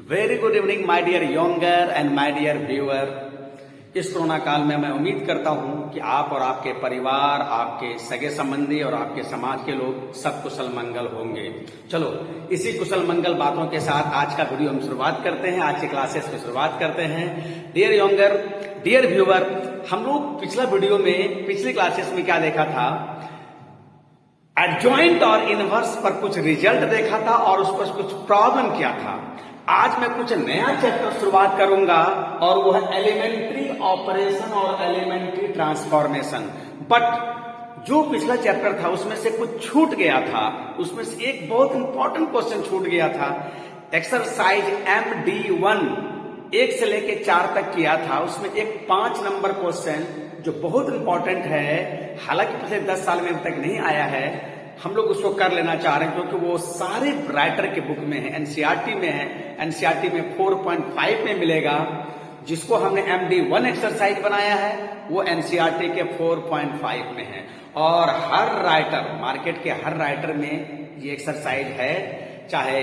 Very good evening my dear younger and my dear viewer. इस corona काल में मैं उम्मीद करता हूं कि आप और आपके परिवार, आपके सगे संबंधी और आपके समाज के लोग सब कुशल मंगल होंगे। चलो इसी कुशल मंगल बातों के साथ आज का वीडियो हम शुरुआत करते हैं, आज की क्लासेस की शुरुआत करते हैं। डियर यंगर, डियर व्यूअर, हम लोग पिछली क्लासेस में क्या देखा था? एडजॉइंट और इनवर्स पर कुछ रिजल्ट देखा था और उस पर कुछ प्रॉब्लम किया था। आज मैं कुछ नया चैप्टर शुरुआत करूंगा और वो है एलिमेंट्री ऑपरेशन और एलिमेंट्री ट्रांसफॉर्मेशन। बट जो पिछला चैप्टर था उसमें से कुछ छूट गया था, उसमें से एक बहुत इंपॉर्टेंट क्वेश्चन छूट गया था। एक्सरसाइज MD1 1 से लेके 4 तक किया था, उसमें एक 5 नंबर क्वेश्चन जो बहुत इंपॉर्टेंट है, हालांकि पिछले 10 साल में अभी तक नहीं आया है, हम लोग उसको कर लेना चाह रहे हैं क्योंकि वो सारे राइटर के बुक में है, एनसीईआरटी में है। एनसीईआरटी में 4.5 में मिलेगा। जिसको हमने MD1 एक्सरसाइज बनाया है वो एनसीईआरटी के 4.5 में है। और हर राइटर, मार्केट के हर राइटर में ये एक्सरसाइज है, चाहे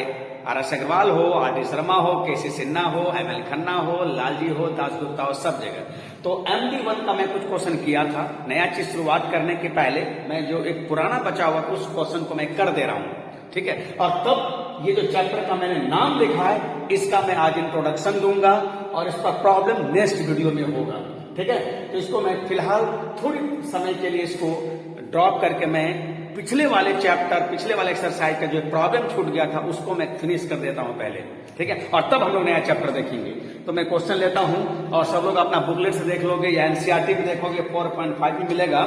RS अग्रवाल हो, RD शर्मा हो, KC सिन्हा हो, ML खन्ना हो, लालजी हो, दासगुप्ता हो, सब जगह। तो MD1 का मैं कुछ क्वेश्चन किया था। नया चीज शुरुआत करने के पहले मैं जो एक पुराना बचा हुआ उस क्वेश्चन को मैं कर दे रहा हूं, ठीक है। और तब ये जो चैप्टर का मैंने नाम लिखा है इसका मैं आज इंट्रोडक्शन दूंगा और इस पर प्रॉब्लम नेक्स्ट वीडियो में होगा, ठीक है। तो इसको मैं फिलहाल थोड़ी समय के लिए इसको ड्रॉप करके मैं पिछले वाले एक्सरसाइज का जो प्रॉब्लम छूट गया था उसको मैं फिनिश कर देता हूं पहले, ठीक है। और तब हम लोग नया चैप्टर देखेंगे। तो मैं क्वेश्चन लेता हूं और सब लोग अपना बुकलेट से देख लोगे या एनसीईआरटी में देखोगे, 4.5 में मिलेगा।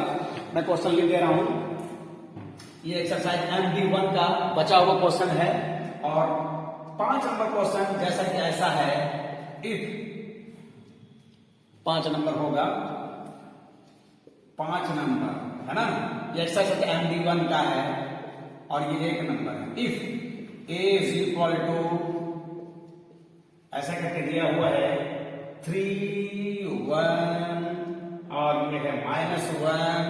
मैं क्वेश्चन लिख दे रहा हूं। ये एक्सरसाइज MD1 का बचा हुआ क्वेश्चन है और 5 नंबर क्वेश्चन जैसा कि ऐसा है। इफ 5 नंबर होगा, 5 नंबर है ना। ये एक्सरसाइज MD1 का है और ये 1 नंबर है। If A is equal to ऐसा करके दिया हुआ है 3, 1 और ये है -1,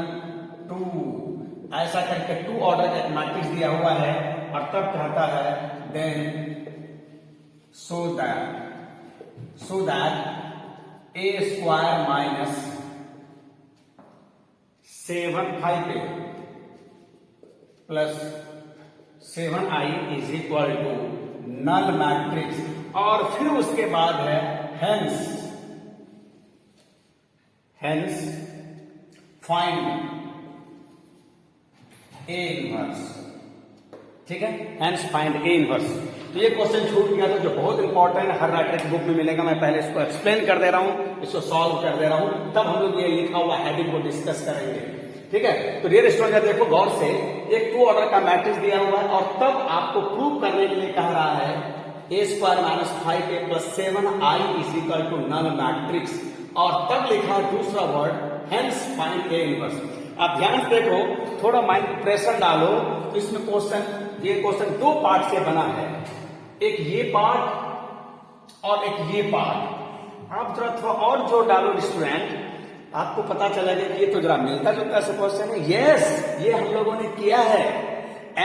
2, ऐसा करके 2 ऑर्डर का मैट्रिक्स दिया हुआ है। और तब कहता है then so that A square minus 7 plus 7i is equal to null matrix. और फिर उसके बाद है हेंस फाइंड A इनवर्स, ठीक है। Hence find A inverse. तो ये क्वेश्चन छूट गया था जो बहुत इंपॉर्टेंट है, हर राइटर की बुक में मिलेगा। मैं पहले इसको एक्सप्लेन कर दे रहा हूं, इसको सॉल्व कर दे रहा हूं, तब हम लोग ये लिखा हुआ हेडिंग को डिस्कस करेंगे, ठीक है। तो डियर स्टूडेंट देखो गौर से, एक 2 ऑर्डर का मैट्रिक्स दिया हुआ है और तब आपको प्रूव करने के लिए कह रहा है A square minus 5A plus 7i is equal to null matrix. और तब लिखा दूसरा word hence find A inverse. आप ध्यान से देखो, थोड़ा माइंड प्रेशर डालो। तो इसमें ये क्वेश्चन 2 पार्ट से बना है, एक ये पार्ट और एक ये पार्ट। आप जरा थोड़ा और जोर डालो स्टूडेंट, आपको पता चलेगा कि ये तो जरा मिलता जुलता सा क्वेश्चन है। यस, ये हम लोगों ने किया है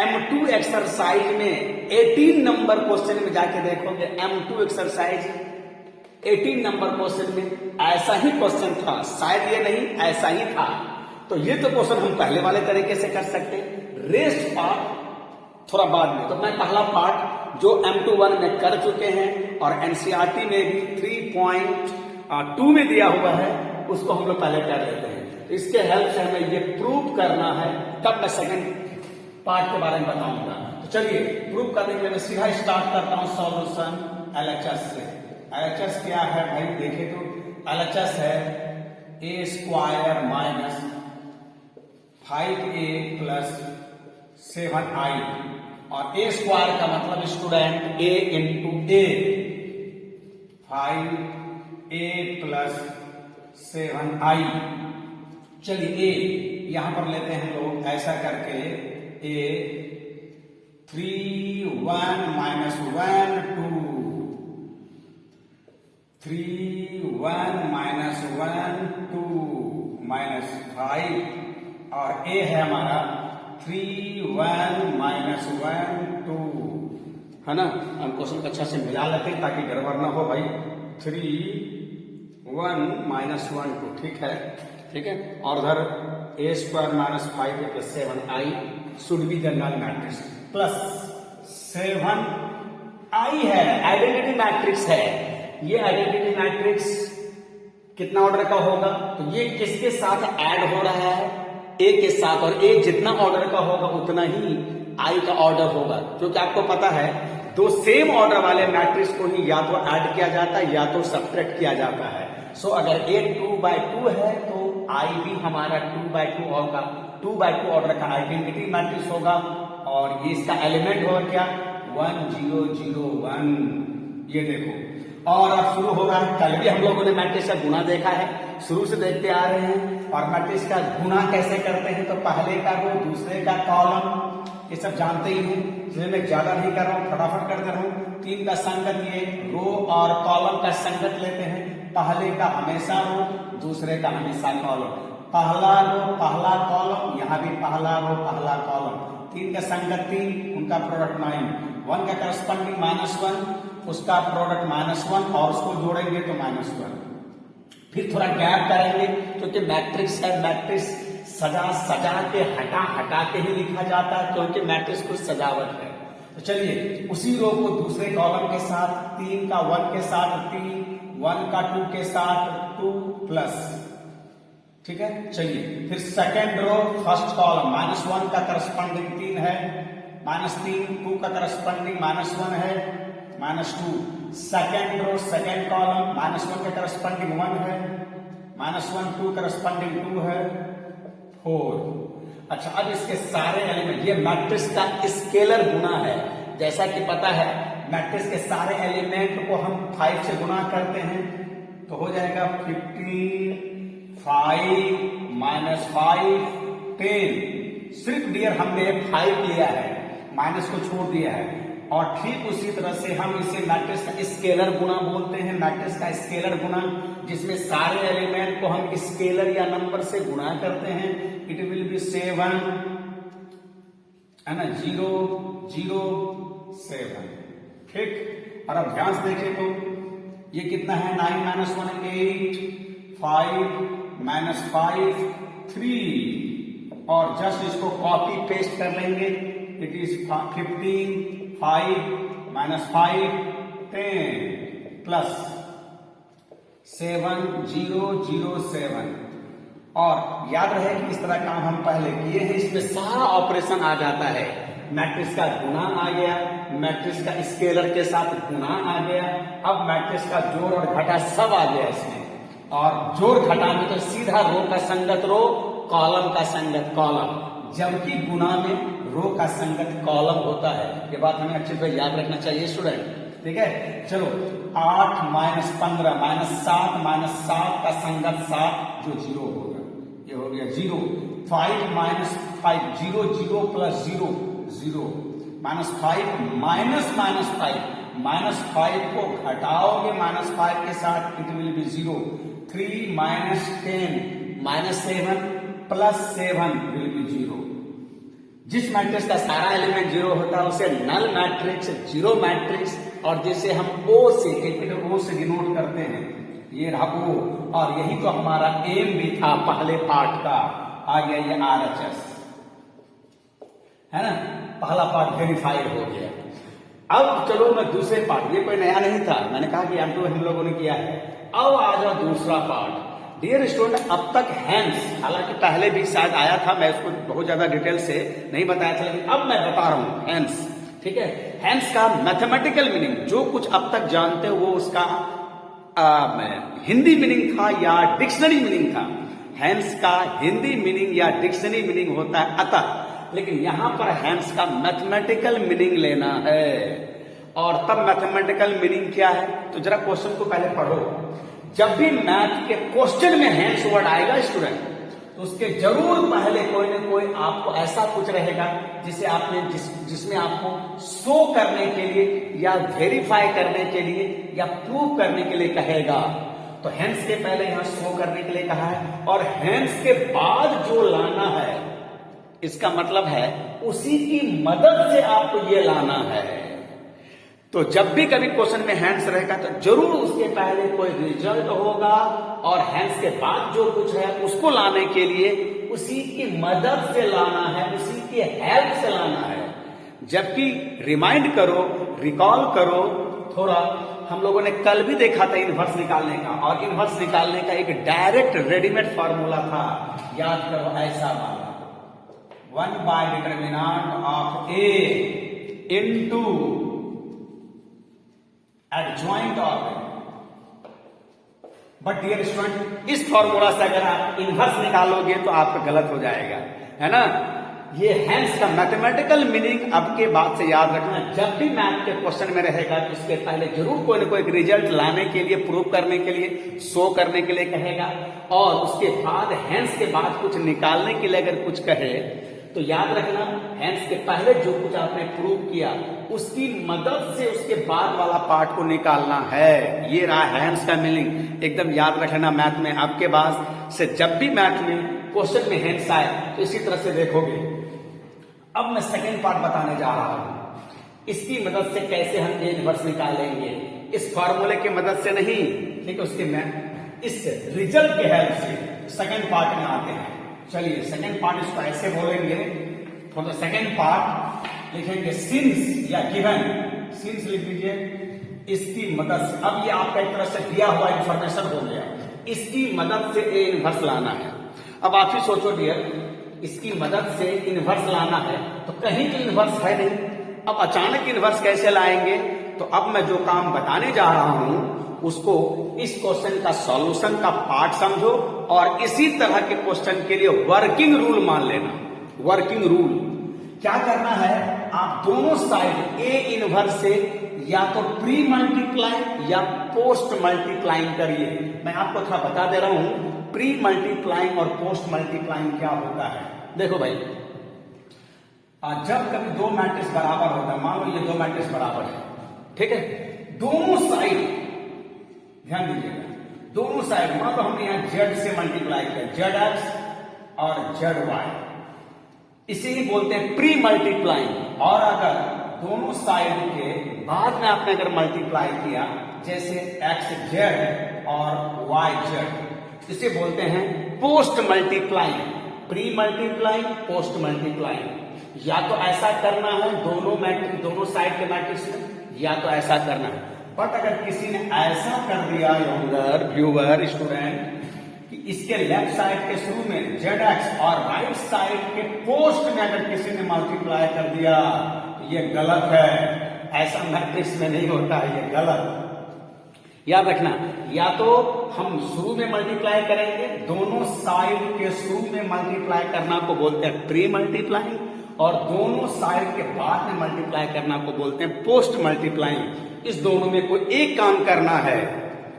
M2 एक्सरसाइज में। 18 नंबर क्वेश्चन में जाके देखोगे, M2 एक्सरसाइज 18 नंबर क्वेश्चन में ऐसा ही क्वेश्चन था, शायद ये नहीं ऐसा ही था। तो ये तो क्वेश्चन हम पहले वाले तरीके से कर सकते, रेस्ट पार्ट थोड़ा बाद में। तो मैं पहला पार्ट जो M21 में कर चुके हैं और एनसीईआरटी में भी 3.2 में दिया हुआ है उसको हम लोग पहले कर लेते हैं। इसके हेल्प से हमें ये प्रूव करना है, तब मैं सेकंड पार्ट के बारे में बताऊंगा। तो चलिए प्रूव करने के लिए मैं सीधा स्टार्ट करता हूं सॉल्यूशन LHS से। LHS क्या है भाई, देखे तो LHS है A square minus 5A plus 7i। और A स्क्वायर का मतलब student A into A, 5A plus 7i। चलिए A यहां पर लेते हैं लोग ऐसा करके A 3, 1 माइनस 1, 2, 3, 1 माइनस 1, 2 माइनस 5 और A है हमारा 3, 1 माइनस 1, 2 है ना। हम क्वेश्चन को अच्छा से मिला लेते हैं ताकि गड़बड़ ना हो भाई। 3 1 -1 2, ठीक है, ठीक है। और उधर a² - 5a + 7i should be general matrix plus 7i है, आइडेंटिटी मैट्रिक्स है। ये आइडेंटिटी मैट्रिक्स कितना ऑर्डर का होगा, तो ये किसके साथ ऐड हो रहा है, ए के साथ, और ए जितना ऑर्डर का होगा उतना ही आई का ऑर्डर होगा, क्योंकि आपको पता है दो सेम ऑर्डर वाले मैट्रिक्स को ही या तो ऐड किया जाता है या तो सब्ट्रैक्ट किया जाता है। सो अगर ए 2/2 है तो आई भी हमारा 2/2 होगा, 2/2 ऑर्डर का आइडेंटिटी मैट्रिक्स होगा, और ये इसका एलिमेंट होगा क्या, 1 0 0 1। ये देखो, और अब शुरू हो रहा है। कल भी हम लोगों ने मैट्रिक्स का गुना देखा है, शुरू से देखते आ रहे हैं। और मैट्रिक्स का गुना कैसे करते हैं, तो पहले का रो दूसरे का कॉलम, ये सब जानते ही हैं, इसलिए मैं ज्यादा नहीं कर रहा हूं, फटाफट कर दे रहा हूं। 3 का संगत, ये रो और कॉलम का संगत लेते हैं। पहले का हमेशा रो, दूसरे का हमेशा कॉलम, पहला रो पहला कॉलम, यहां भी पहला रो पहला कॉलम। 3 का संगत 3, उनका प्रोडक्ट 9, 1 का करस्पॉन्डिंग -1, उसका प्रोडक्ट -1, और उसको जोड़ेंगे तो -1। फिर थोड़ा गैप करेंगे, क्योंकि मैट्रिक्स है, मैट्रिक्स सजा सजा के हटा के ही लिखा जाता है, क्योंकि मैट्रिक्स कुछ सजावट है। तो चलिए उसी रो को दूसरे कॉलम के साथ, 3 का 1 के साथ 3, 1 का 2 के साथ 2 प्लस, ठीक है। चलिए फिर सेकेंड रो फर्स्ट कॉलम, -1 का करस्पॉन्डिंग 3 है, -3, 2 का करस्पॉन्डिंग -1 है, -2। सेकेंड रो सेकेंड कॉलम, -1 का करस्पॉन्डिंग 1 है, -1 2 करस्पॉन्डिंग 2 है, 4। अच्छा, अब इसके सारे एलिमेंट, ये मैट्रिक्स का स्केलर गुना है। जैसा कि पता है मैट्रिक्स के सारे एलिमेंट को हम 5 से गुना करते हैं, तो हो जाएगा 15 5 -5 10। सिर्फ डियर हमने 5 लिया है, माइनस को छोड़ दिया है। और ठीक उसी तरह से हम इसे मैट्रिक्स का स्केलर गुना बोलते हैं, मैट्रिक्स का स्केलर गुना, जिसमें सारे एलिमेंट को हम स्केलर या नंबर से गुणा करते हैं। इट विल बी 7, है ना, 0 0 7, ठीक। और अब ध्यान से देखें तो ये कितना है, 9 -1 8, 5 -5 3, और जस्ट इसको कॉपी पेस्ट कर लेंगे। It is 15 5 -5 10 plus 7 0 0 7। और याद रहे कि इस तरह काम हम पहले किए हैं, इसमें सारा ऑपरेशन आ जाता है। मैट्रिक्स का गुना आ गया, मैट्रिक्स का स्केलर के साथ गुना आ गया, अब मैट्रिक्स का जोड़ और घटा सब आ गया इसमें। और जोड़ घटा में तो सीधा रो का संगत रो, कॉलम का संगत कॉलम, जबकि गुना में रो का संगत कॉलम होता है। ये बात हमें अच्छे से याद रखना चाहिए स्टूडेंट, ठीक है। चलो 8 -15 -7 का संगत 7, जो 0 होगा, ये हो गया 0। 5 -5 0 0 प्लस 0 0, -5 -5 को घटाओगे -5 के साथ, it will be 0। 3 -10 -7 plus 7 will be 0। जिस मैट्रिक्स का सारा एलिमेंट 0 होता है उसे नल मैट्रिक्स, जीरो मैट्रिक्स, और जिसे हम O से, कैपिटल O से डिनोट करते हैं, ये रहा O। और यही तो हमारा एम भी था पहले पार्ट का, आ गया ये RHS, है ना, पहला पार्ट वेरीफाइड हो गया। अब चलो मैं दूसरे पार्ट, ये कोई नया नहीं था, मैंने कहा कि हम लोगों ने किया है। अब आ जाओ दूसरा पार्ट। डियर स्टूडेंट, अब तक हैंस, हालांकि पहले भी शायद आया था, मैं इसको बहुत ज्यादा डिटेल से नहीं बताया था, लेकिन अब मैं बता रहा हूं हैंस, ठीक है। हैंस का मैथमेटिकल मीनिंग, जो कुछ अब तक जानते हो वो उसका हिंदी मीनिंग था या डिक्शनरी मीनिंग था। हैंस का हिंदी मीनिंग या डिक्शनरी मीनिंग होता है अतः, लेकिन यहां पर हैंस का मैथमेटिकल मीनिंग लेना है। और तब मैथमेटिकल मीनिंग क्या है, तो जरा क्वेश्चन को पहले पढ़ो। जब भी मैथ के क्वेश्चन में हैंस वर्ड आएगा स्टूडेंट, तो उसके जरूर पहले कोई ना कोई आपको ऐसा कुछ रहेगा जिसे आपने जिसमें आपको शो करने के लिए या वेरीफाई करने के लिए या प्रूव करने के लिए कहेगा। तो हैंस के पहले यहां शो करने के लिए कहा है, और हैंस के बाद जो लाना है, इसका मतलब है उसी की मदद से आपको ये लाना है। तो जब भी कभी क्वेश्चन में हैंड्स रहेगा तो जरूर उसके पहले कोई रिजल्ट होगा और हैंड्स के बाद जो कुछ है उसको लाने के लिए उसी की मदद से लाना है, उसी की हेल्प से लाना है। जबकि रिमाइंड करो, रिकॉल करो, थोड़ा हम लोगों ने कल भी देखा था इनवर्स निकालने का, और इनवर्स निकालने का एक डायरेक्ट रेडीमेड फॉर्मूला था, याद करो ऐसा वाला, one by determinant of A into adjoint of A. But dear student, इस फॉर्मूला से अगर आप इनवर्स निकालोगे तो आपका गलत हो जाएगा, है ना। ये हैंस का मैथमेटिकल मीनिंग अब के बाद से याद रखना, जब भी मैथ के क्वेश्चन में रहेगा तो उसके पहले जरूर कोई ना कोई रिजल्ट लाने के लिए, प्रूव करने के लिए, शो करने के लिए कहेगा, और उसके बाद हैंस के बाद कुछ निकालने के लिए अगर कुछ कहे तो याद रखना हैंस के पहले जो कुछ आपने प्रूव किया उसकी मदद से उसके बाद वाला पार्ट को निकालना है। ये रहा हैंस का मीनिंग, एकदम याद रखना मैथ में। आपके बाद से जब भी मैथ में क्वेश्चन में हैंस आए तो इसी तरह से देखोगे। अब मैं सेकेंड पार्ट बताने जा रहा हूं, इसकी मदद से कैसे हम ए इनवर्स निकालेंगे, इस फॉर्मूले की मदद से नहीं, ठीक है, उसके मैं इस रिजल्ट के हेल्प से सेकेंड पार्ट में आते हैं। चलिए सेकेंड पार्ट इसको ऐसे बोलेंगे, फॉर द सेकेंड पार्ट लिखेंगे सिंस या गिवन, सिंस लिख दीजिए, इसकी मदद से। अब ये आपका एक तरह से दिया हुआ इंफॉर्मेशन हो गया, इसकी मदद से ए इनवर्स लाना है। अब आप ही सोचो डियर, इसकी मदद से इनवर्स लाना है तो कहीं तो इनवर्स है नहीं, अब अचानक इनवर्स कैसे लाएंगे। तो अब मैं जो काम बताने जा रहा हूं उसको इस क्वेश्चन का सॉल्यूशन का पार्ट समझो, और इसी तरह के क्वेश्चन के लिए वर्किंग रूल मान लेना। वर्किंग रूल क्या करना है, आप दोनों साइड ए इनवर्स से या तो प्री मल्टीप्लाई या पोस्ट मल्टीप्लाइंग करिए। मैं आपको थोड़ा बता दे रहा हूं प्री मल्टीप्लाइंग और पोस्ट मल्टीप्लाइंग क्या होता है। देखो भाई, जब कभी दो मैट्रिक्स बराबर होता है, मान लो ये दो मैट्रिक्स बराबर है, ठीक है, दोनों साइड ध्यान दीजिएगा, दोनों साइड मान लो हमने यहां जेड से मल्टीप्लाई किया, जेड एक्स और जेड वाई, इसे ही बोलते हैं प्री मल्टीप्लाइंग। और अगर दोनों साइड के बाद में आपने अगर मल्टीप्लाई किया, जैसे एक्स जेड और वाई जेड, इसे बोलते हैं post multiplying. Pre multiplying, post multiplying. या तो ऐसा करना है दोनों मैट्रिक्स, दोनों साइड के मैट्रिक्स में, या तो ऐसा करना है। बट अगर किसी ने ऐसा कर दिया यूजर, व्यूअर, स्टूडेंट, कि इसके लेफ्ट साइड के शुरू में जेड एक्स और राइट साइड के पोस्ट में अगर किसी ने मल्टीप्लाई कर दिया, ये गलत है, ऐसा मैट्रिक्स में नहीं होता है, ये गलत। याद रखना, या तो हम शुरू में मल्टीप्लाई करेंगे, दोनों साइड के शुरू में मल्टीप्लाई करना को बोलते हैं प्री मल्टीप्लाइंग, और दोनों साइड के बाद में मल्टीप्लाई करना को बोलते हैं पोस्ट मल्टीप्लाइंग। इस दोनों में कोई एक काम करना है,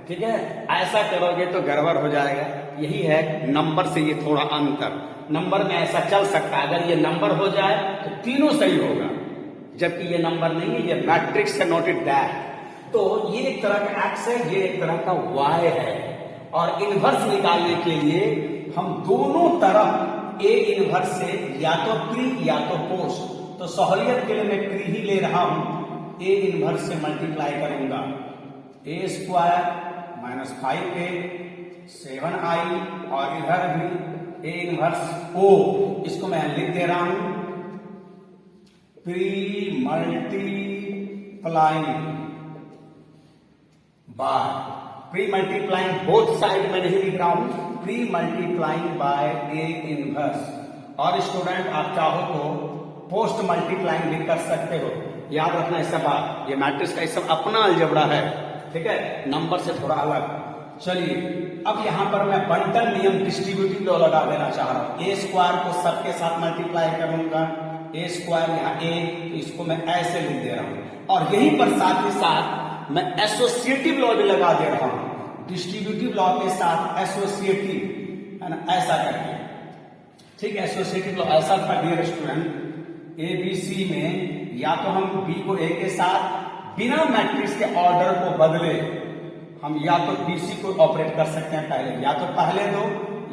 ठीक है, ऐसा करोगे तो गड़बड़ हो जाएगा। यही है नंबर से ये थोड़ा अंतर, नंबर में ऐसा चल सकता है, अगर ये नंबर हो जाए तो तीनों सही होगा, जबकि ये नंबर नहीं है, ये मैट्रिक्स है, नॉट इट दैट। तो ये एक तरह का एक्स है, ये एक तरह का वाई है, और इनवर्स निकालने के लिए हम दोनों तरफ ए इनवर्स से या तो प्री या तो पोस्ट, तो सहूलियत के लिए मैं प्री ही ले रहा हूं, ए इनवर्स से मल्टीप्लाई करूंगा, ए स्क्वायर माइनस 5a 7i, और इधर भी ए इनवर्स ओ, इसको मैं लिख दे रहा हूं pre multiplying by, pre multiplying both side में नहीं लिख रहा हूं, pre multiplying by A inverse. और स्टूडेंट आप चाहो तो पोस्ट मल्टीप्लाइंग भी कर सकते हो। याद रखना ऐसा बात, ये मैट्रिक्स का सब अपना अलजेब्रा है, ठीक है, नंबर से थोड़ा अलग। चलिए अब यहां पर मैं बंटल नियम, डिस्ट्रीब्यूटिव लॉ लगा देना चाह रहा हूं। ए स्क्वायर को सबके साथ मल्टीप्लाई करूंगा, ए स्क्वायर यहाँ ए, तो इसको मैं ऐसे लिख दे रहा हूं, और यहीं पर साथ ही साथ मैं एसोसिएटिव लॉ भी लगा दे रहा हूं, डिस्ट्रीब्यूटिव लॉ के साथ एसोसिएटिव, है ना, ऐसा करके, ठीक है। एसोसिएटिव लॉ ऐसा था dear student, A B C में या तो हम बी को ए के साथ बिना मैट्रिक्स के ऑर्डर को बदले हम या तो बीसी को ऑपरेट कर सकते हैं पहले, या तो पहले दो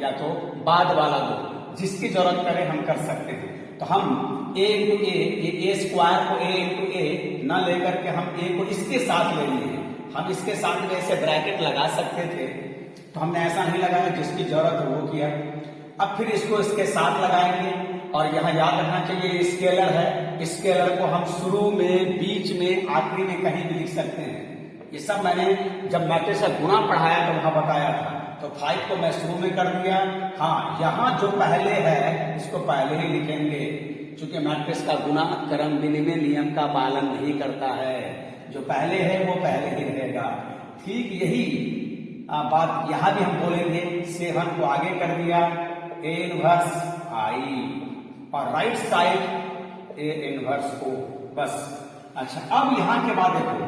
या तो बाद वाला दो, जिसकी जरूरत पड़े हम कर सकते हैं। तो हम ए इंटू ए स्क्वायर को ए इंटू ए न लेकर के हम ए को इसके साथ ले लिए। हम इसके साथ में ऐसे ब्रैकेट लगा सकते थे, तो हमने ऐसा नहीं लगाया, जिसकी जरूरत है वो किया। अब फिर इसको इसके साथ लगाएंगे, और यहाँ याद रखना चाहिए स्केलर है, स्केलर को हम शुरू में, बीच में, आखिरी में कहीं भी लिख सकते हैं। ये सब मैंने जब मैट्रिक्स का गुणा पढ़ाया तो वहां बताया था। तो 5 को मैं शुरू में कर दिया। हाँ, यहाँ जो पहले है इसको पहले ही लिखेंगे, क्योंकि मैट्रिक्स का गुणा क्रम विनिमय नियम का पालन नहीं करता है। जो पहले है वो पहले ही रहेगा। ठीक यही बात यहाँ भी हम बोलेंगे। 7 को आगे कर दिया, ए इनवर्स आई, और राइट साइड ए इनवर्स ओ, बस। अच्छा, अब यहाँ के बाद देखो,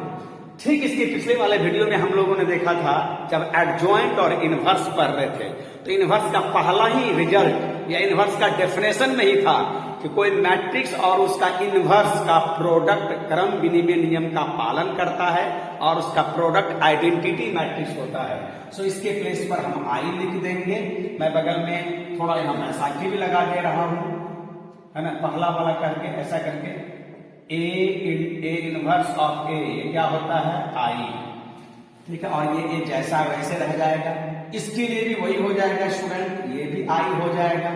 ठीक इसके पिछले वाले वीडियो में हम लोगों ने देखा था, जब एडजॉइंट और इनवर्स पढ़ रहे थे, तो इनवर्स का पहला ही रिजल्ट या इनवर्स का डेफिनेशन में ही था कि कोई मैट्रिक्स और उसका इनवर्स का प्रोडक्ट क्रम विनिमय नियम का पालन करता है, और उसका प्रोडक्ट आइडेंटिटी मैट्रिक्स होता है। सो इसके प्लेस पर हम आई लिख देंगे। मैं बगल में थोड़ा यहाँ बैसाखी भी लगा दे रहा हूं, है ना, पहला वाला करके, ऐसा करके ए इनवर्स ऑफ ए, ये क्या होता है, आई। ठीक है, और ये जैसा वैसे रह जाएगा। इसके लिए भी वही हो जाएगा स्टूडेंट, ये भी आई हो जाएगा।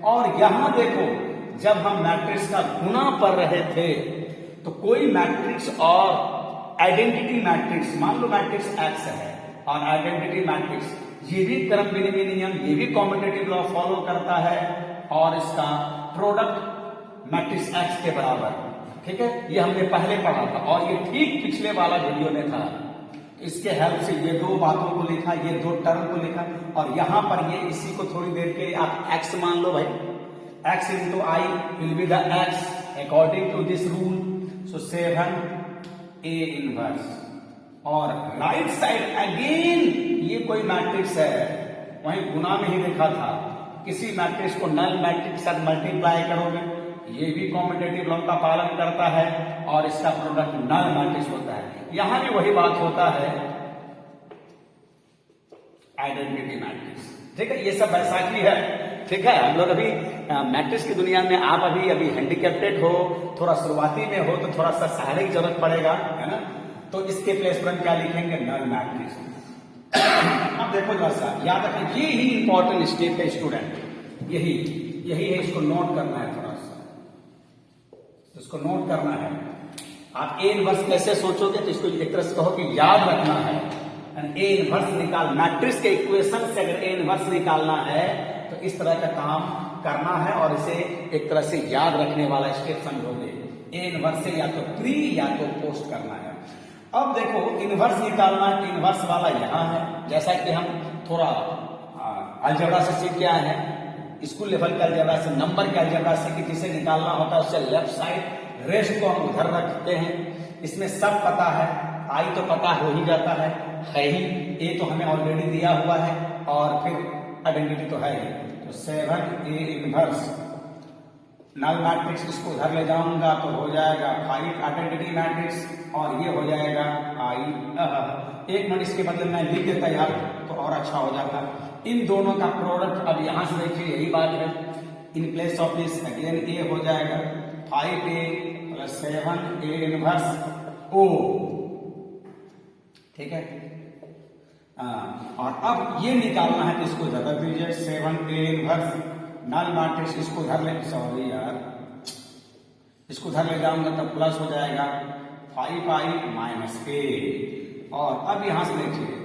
और यहां देखो, जब हम मैट्रिक्स का गुणा पढ़ रहे थे, तो कोई मैट्रिक्स और आइडेंटिटी मैट्रिक्स, मान लो मैट्रिक्स एक्स है और आइडेंटिटी मैट्रिक्स, ये भी क्रम विनिमय नियम, ये भी कॉम्पिटेटिव लॉ फॉलो करता है, और इसका प्रोडक्ट मैट्रिक्स एक्स के बराबर। ठीक है, ये हमने पहले पढ़ा था, और ये ठीक पिछले वाला वीडियो में था। इसके हेल्प से ये दो बातों को लिखा, ये दो टर्म को लिखा, और यहां पर ये इसी को थोड़ी देर के आप एक्स मान लो भाई, X into I will be the X according to this rule. So 7 A inverse, और राइट साइड अगेन ये कोई मैट्रिक्स है, वहीं गुना में ही देखा था, किसी मैट्रिक्स को नल मैट्रिक्स से मल्टीप्लाई करोगे, ये भी कॉम्पिटेटिव लॉ का पालन करता है, और इसका प्रोडक्ट नल मैट्रिक्स होता है। यहां भी वही बात होता है, आइडेंटिटी मैट्रिक्स। ठीक है, ये सब बैसाखी है। ठीक है, हम लोग अभी मैट्रिक्स की दुनिया में, आप अभी हैंडीकैप्टेड हो, थोड़ा शुरुआती में हो, तो थोड़ा सा सहारे की जरूरत पड़ेगा, है ना। तो इसके प्लेस पर हम क्या लिखेंगे, नल मैट्रिक्स। अब देखो जरा सा याद रखें, ये ही इंपॉर्टेंट स्टेप है स्टूडेंट, यही है, इसको नोट करना है थोड़ा सा, इसको नोट करना है। आप ए इनवर्स कैसे सोचोगे, तो इसको एक तरह से कहो कि याद रखना है। ए इनवर्स निकाल, मैट्रिक्स के इक्वेशन से अगर ए इनवर्स निकालना है तो इस तरह का काम करना है, और इसे एक तरह से याद रखने वाला स्टेप समझोगे। ए इनवर्स से या तो प्री या तो पोस्ट करना है। अब देखो, इनवर्स निकालना, इनवर्स वाला यहां है, जैसा कि हम थोड़ा अलजेब्रा से सीख के आए हैं, स्कूल लेवल के अलजेब्रा से, नंबर के अलजेब्रा से, कि जिसे निकालना होता है उससे लेफ्ट साइड, रेस्ट को हम उधर रखते हैं। इसमें सब पता है, आई तो पता हो ही जाता है ही, ए तो हमें ऑलरेडी दिया हुआ है, और फिर आइडेंटिटी तो है ही। तो 7 ए इनवर्स नल मैट्रिक्स, इसको उधर ले जाऊंगा तो हो जाएगा 5 आइडेंटिटी मैट्रिक्स, और ये हो जाएगा आई। एक मिनट, इसके बदले मैं लिख देता यार तो और अच्छा हो जाता। इन दोनों का प्रोडक्ट, अब यहां से देखिए यही बात है, in place of this again A हो जाएगा 5a प्लस 7 ए इनवर्स ओ। ठीक है, और अब ये निकालना है, तो इसको ज्यादा दीजिए, 7 ए इनवर्स नल मैट्रिक्स, इसको धर ले, सॉरी यार, इसको धर ले जाऊंगा तब प्लस हो जाएगा 5i माइनस ए। और अब यहां से देखिए,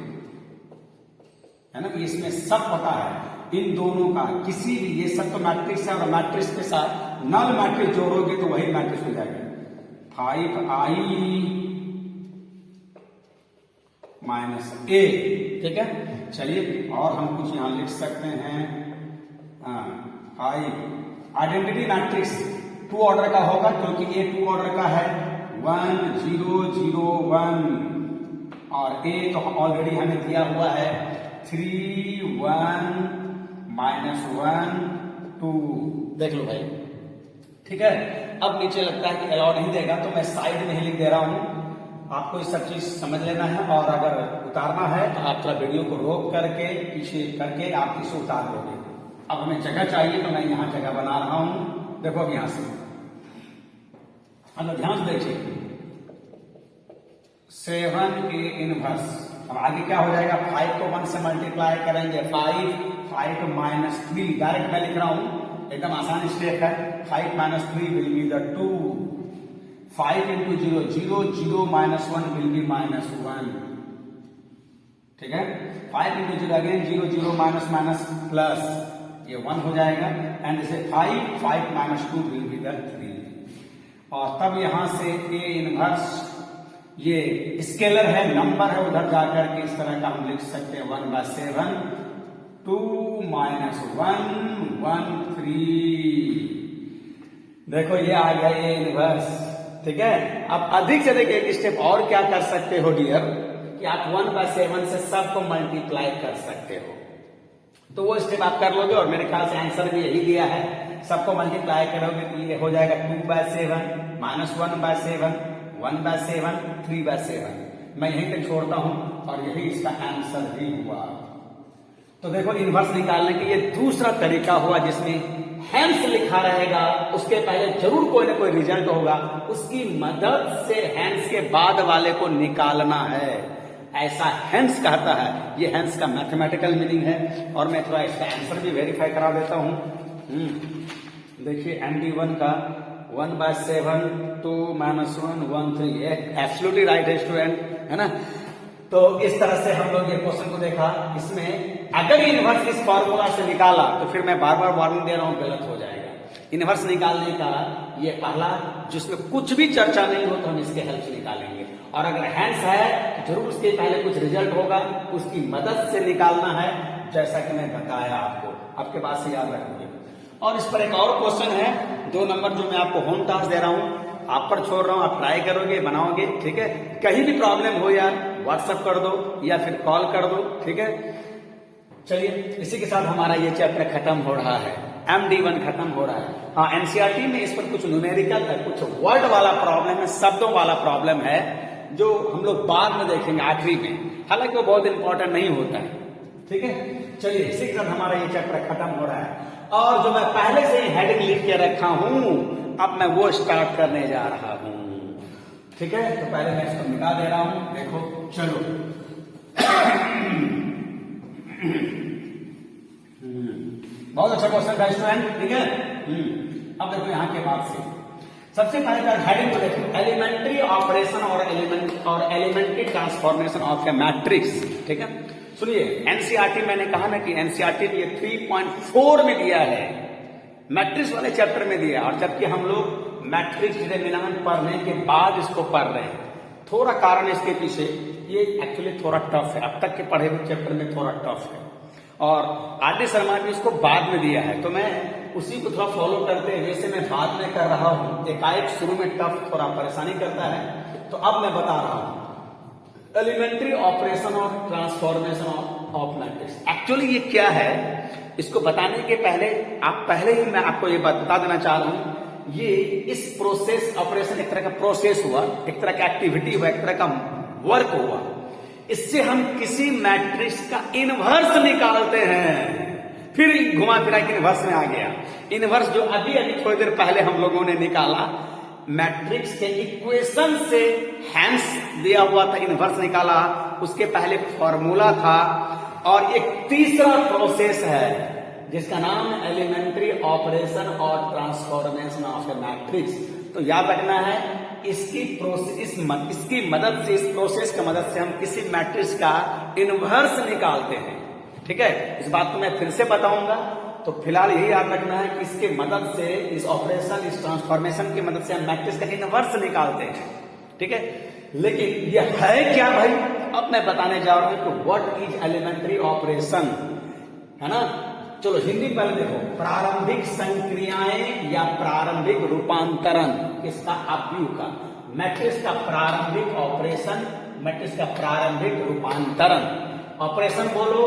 है ना, इसमें सब पता है इन दोनों का, किसी भी, ये सब तो मैट्रिक्स है, और मैट्रिक्स के साथ नल मैट्रिक्स जोड़ोगे तो वही मैट्रिक्स हो जाएगा 5i माइनस ए। ठीक है, चलिए, और हम कुछ यहां लिख सकते हैं, 5 आइडेंटिटी मैट्रिक्स 2 ऑर्डर का होगा, क्योंकि ए 2 ऑर्डर का है, 1 0 0 1, और ए तो ऑलरेडी हमें दिया हुआ है 3 1 माइनस 1 2। देख लो भाई, ठीक है। अब नीचे लगता है कि अलाउ नहीं देगा, तो मैं साइड में ही लिख दे रहा हूं, आपको ये सब चीज समझ लेना है, और अगर उतारना है तो आप थोड़ा वीडियो को रोक करके, पीछे करके आप इसे उतार लोगे। अब हमें जगह चाहिए, तो मैं यहां जगह बना रहा हूं, देखो यहां से अब ध्यान से देखिए 7A इनवर्स। अब आगे क्या हो जाएगा, 5 को 1 से मल्टीप्लाई करेंगे 5 माइनस 3, डायरेक्ट मैं लिख रहा हूं, एकदम आसान स्टेप है। 5 minus 3 will be the 2, 5 into 0 0, 0 minus 1 will be minus 1, ठीक है। 5 into 0 again 0, 0 minus minus plus, ये 1 हो जाएगा। एंड जैसे 5 माइनस 2 विल बी द 3, और तब यहां से A इनवर्स, ये स्केलर है, नंबर है, उधर जाकर के इस तरह का हम लिख सकते हैं 1/7, 2 माइनस 1 1 3। देखो ये आ गया A इनवर्स, ठीक है। अब अधिक से अधिक एक स्टेप और क्या कर सकते हो डियर, कि आप 1/7 से सबको मल्टीप्लाई कर सकते हो, तो वो स्टेप आप कर लोगे, और मेरे ख्याल से आंसर भी यही दिया है। सबको मल्टीप्लाई करोगे तो ये हो जाएगा 2/7 माइनस 1/7, 1/7, 3/7। मैं यहीं पे छोड़ता हूं, और यही इसका आंसर भी हुआ। तो देखो इनवर्स निकालने के ये दूसरा तरीका हुआ, जिसमें हैंस लिखा रहेगा, उसके पहले जरूर कोई ना कोई रिजल्ट होगा, उसकी मदद से हैंस के बाद वाले को निकालना है, ऐसा हैंस कहता है। ये हैंस का मैथमेटिकल मीनिंग है, और मैं थोड़ा इसका आंसर भी वेरीफाई करा देता हूं। देखिए MD1 का 1/7, 2 माइनस 1 1 3, एब्सोल्युटली राइट है स्टूडेंट, है ना। तो इस तरह से हम लोग ये क्वेश्चन को देखा। इसमें अगर इनवर्स इस फॉर्मूला से निकाला तो फिर मैं बार बार वार्निंग दे रहा हूं, गलत हो जाएगा। इनवर्स निकालने का ये पहला, जिसमें कुछ भी चर्चा नहीं हो तो हम इसके हेल्प से निकालेंगे, और अगर हैंस है जरूर उसके पहले कुछ रिजल्ट होगा, उसकी मदद से निकालना है, जैसा कि मैं बताया आपको, आपके पास से याद रखेंगे। और इस पर एक और क्वेश्चन है, 2 नंबर, जो मैं आपको होम टास्क दे रहा हूं, आप पर छोड़ रहा हूं, आप ट्राई करोगे, बनाओगे, ठीक है। कहीं भी प्रॉब्लम हो यार व्हाट्सएप कर दो या फिर कॉल कर दो, ठीक है। चलिए इसी के साथ हमारा ये चैप्टर खत्म हो रहा है, MD1 खत्म हो रहा है। हाँ, एनसीईआरटी में इस पर कुछ न्यूमेरिकल है, कुछ वर्ड वाला प्रॉब्लम है, शब्दों वाला प्रॉब्लम है, जो हम लोग बाद में देखेंगे आखिरी में, हालांकि वो बहुत इंपॉर्टेंट नहीं होता है, ठीक है। चलिए इसी के साथ हमारा ये चैप्टर खत्म हो रहा है, और जो मैं पहले से ही हेडिंग लिख के रखा हूं, अब मैं वो स्टार्ट करने जा रहा हूं, ठीक है। तो पहले मैं इसको मिटा दे रहा हूं, देखो, चलो। बहुत अच्छा क्वेश्चन था स्टूडेंट, ठीक है। अब देखो यहां के बाद से सबसे पहले हेडिंग को देखो, एलिमेंट्री ऑपरेशन और elementary transformation of a matrix, ठीक है। सुनिए, एनसीईआरटी, मैंने कहा ना कि एनसीईआरटी ने 3.4 में दिया है, मैट्रिक्स वाले चैप्टर में दिया, और जबकि हम लोग मैट्रिक्स डिटरमिनेंट पढ़ने के बाद इसको पढ़ रहे हैं। थोड़ा कारण इसके पीछे, ये एक्चुअली थोड़ा टफ है, अब तक के पढ़े हुए चैप्टर में थोड़ा टफ है, और आरडी शर्मा ने इसको बाद में दिया है, तो मैं उसी को थोड़ा फॉलो करते हुए से मैं बाद में कर रहा हूं। एकाएक शुरू में टफ थोड़ा परेशानी करता है, तो अब मैं बता रहा हूं एलिमेंट्री ऑपरेशन और ट्रांसफॉर्मेशन ऑफ मैट्रिक्स। एक्चुअली ये क्या है, इसको बताने के पहले ही मैं आपको ये बात बता देना चाह रहा हूं, ये इस प्रोसेस, ऑपरेशन एक तरह का प्रोसेस हुआ, एक तरह का एक्टिविटी हुआ, एक तरह का वर्क हुआ, इससे हम किसी मैट्रिक्स का इनवर्स निकालते हैं। फिर घुमा फिरा के इनवर्स में आ गया। इनवर्स जो अभी थोड़ी देर पहले हम लोगों ने निकाला, मैट्रिक्स के इक्वेशन से हैंस दिया हुआ था, इनवर्स निकाला, उसके पहले फॉर्मूला था, और एक तीसरा प्रोसेस है जिसका नाम है एलिमेंट्री ऑपरेशन और ट्रांसफॉर्मेशन ऑफ ए मैट्रिक्स। तो याद रखना है, इसकी मदद से, इस प्रोसेस की मदद से हम किसी मैट्रिक्स का इनवर्स निकालते हैं, ठीक है। इस बात को मैं फिर से बताऊंगा, तो फिलहाल यही याद रखना है कि इसके मदद से, इस ऑपरेशन, इस ट्रांसफॉर्मेशन की मदद से हम मैट्रिक्स का इनवर्स निकालते हैं, ठीक है। लेकिन ये है क्या भाई, अब मैं बताने जा रहा हूं कि व्हाट इज एलिमेंट्री ऑपरेशन, है ना। चलो हिंदी पहले देखो, प्रारंभिक संक्रियाएं या प्रारंभिक रूपांतरण, इसका अपव्यू का, मैट्रिक्स का प्रारंभिक ऑपरेशन, मैट्रिक्स का प्रारंभिक रूपांतरण, ऑपरेशन बोलो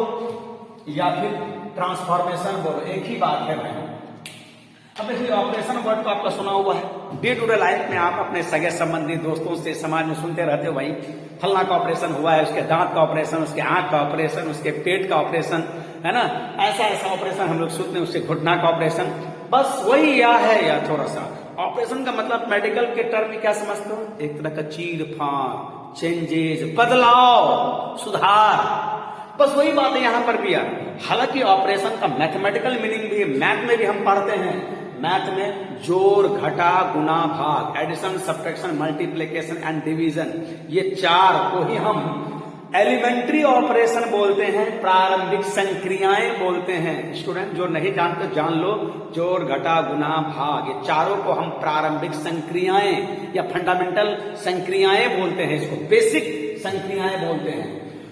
या फिर ट्रांसफॉर्मेशन बोलो, एक ही बात है भाई। अब देखिए, ऑपरेशन वर्ड तो आपका सुना हुआ है, डे टू डे लाइफ में आप अपने सगे संबंधी दोस्तों से, समाज में सुनते रहते हो, भाई फलना का ऑपरेशन हुआ है, उसके दांत का ऑपरेशन, उसके आंख का ऑपरेशन, उसके पेट का ऑपरेशन, है ना। ऐसा ऐसा ऑपरेशन हम लोग सुनते हैं, उससे घुटना का ऑपरेशन, बस वही या है, या थोड़ा सा ऑपरेशन का मतलब मेडिकल के टर्म में क्या समझते हो? एक तरह का चीर फाड़, चेंजेस, बदलाव, सुधार। बस वही बात है यहां पर भी यार। हालांकि ऑपरेशन का मैथमेटिकल मीनिंग भी मैथ में भी हम पढ़ते हैं। मैथ में जोड़, घटा, गुना, भाग, addition, subtraction, multiplication and division, ये चार को ही हम एलिमेंट्री ऑपरेशन बोलते हैं, प्रारंभिक संक्रियाएं बोलते हैं। स्टूडेंट जो नहीं जानते जान लो, जोड़, घटा, गुना, भाग, ये चारों को हम प्रारंभिक संक्रियाएं या फंडामेंटल संक्रियाएं बोलते हैं, इसको बेसिक संक्रियाएं बोलते हैं।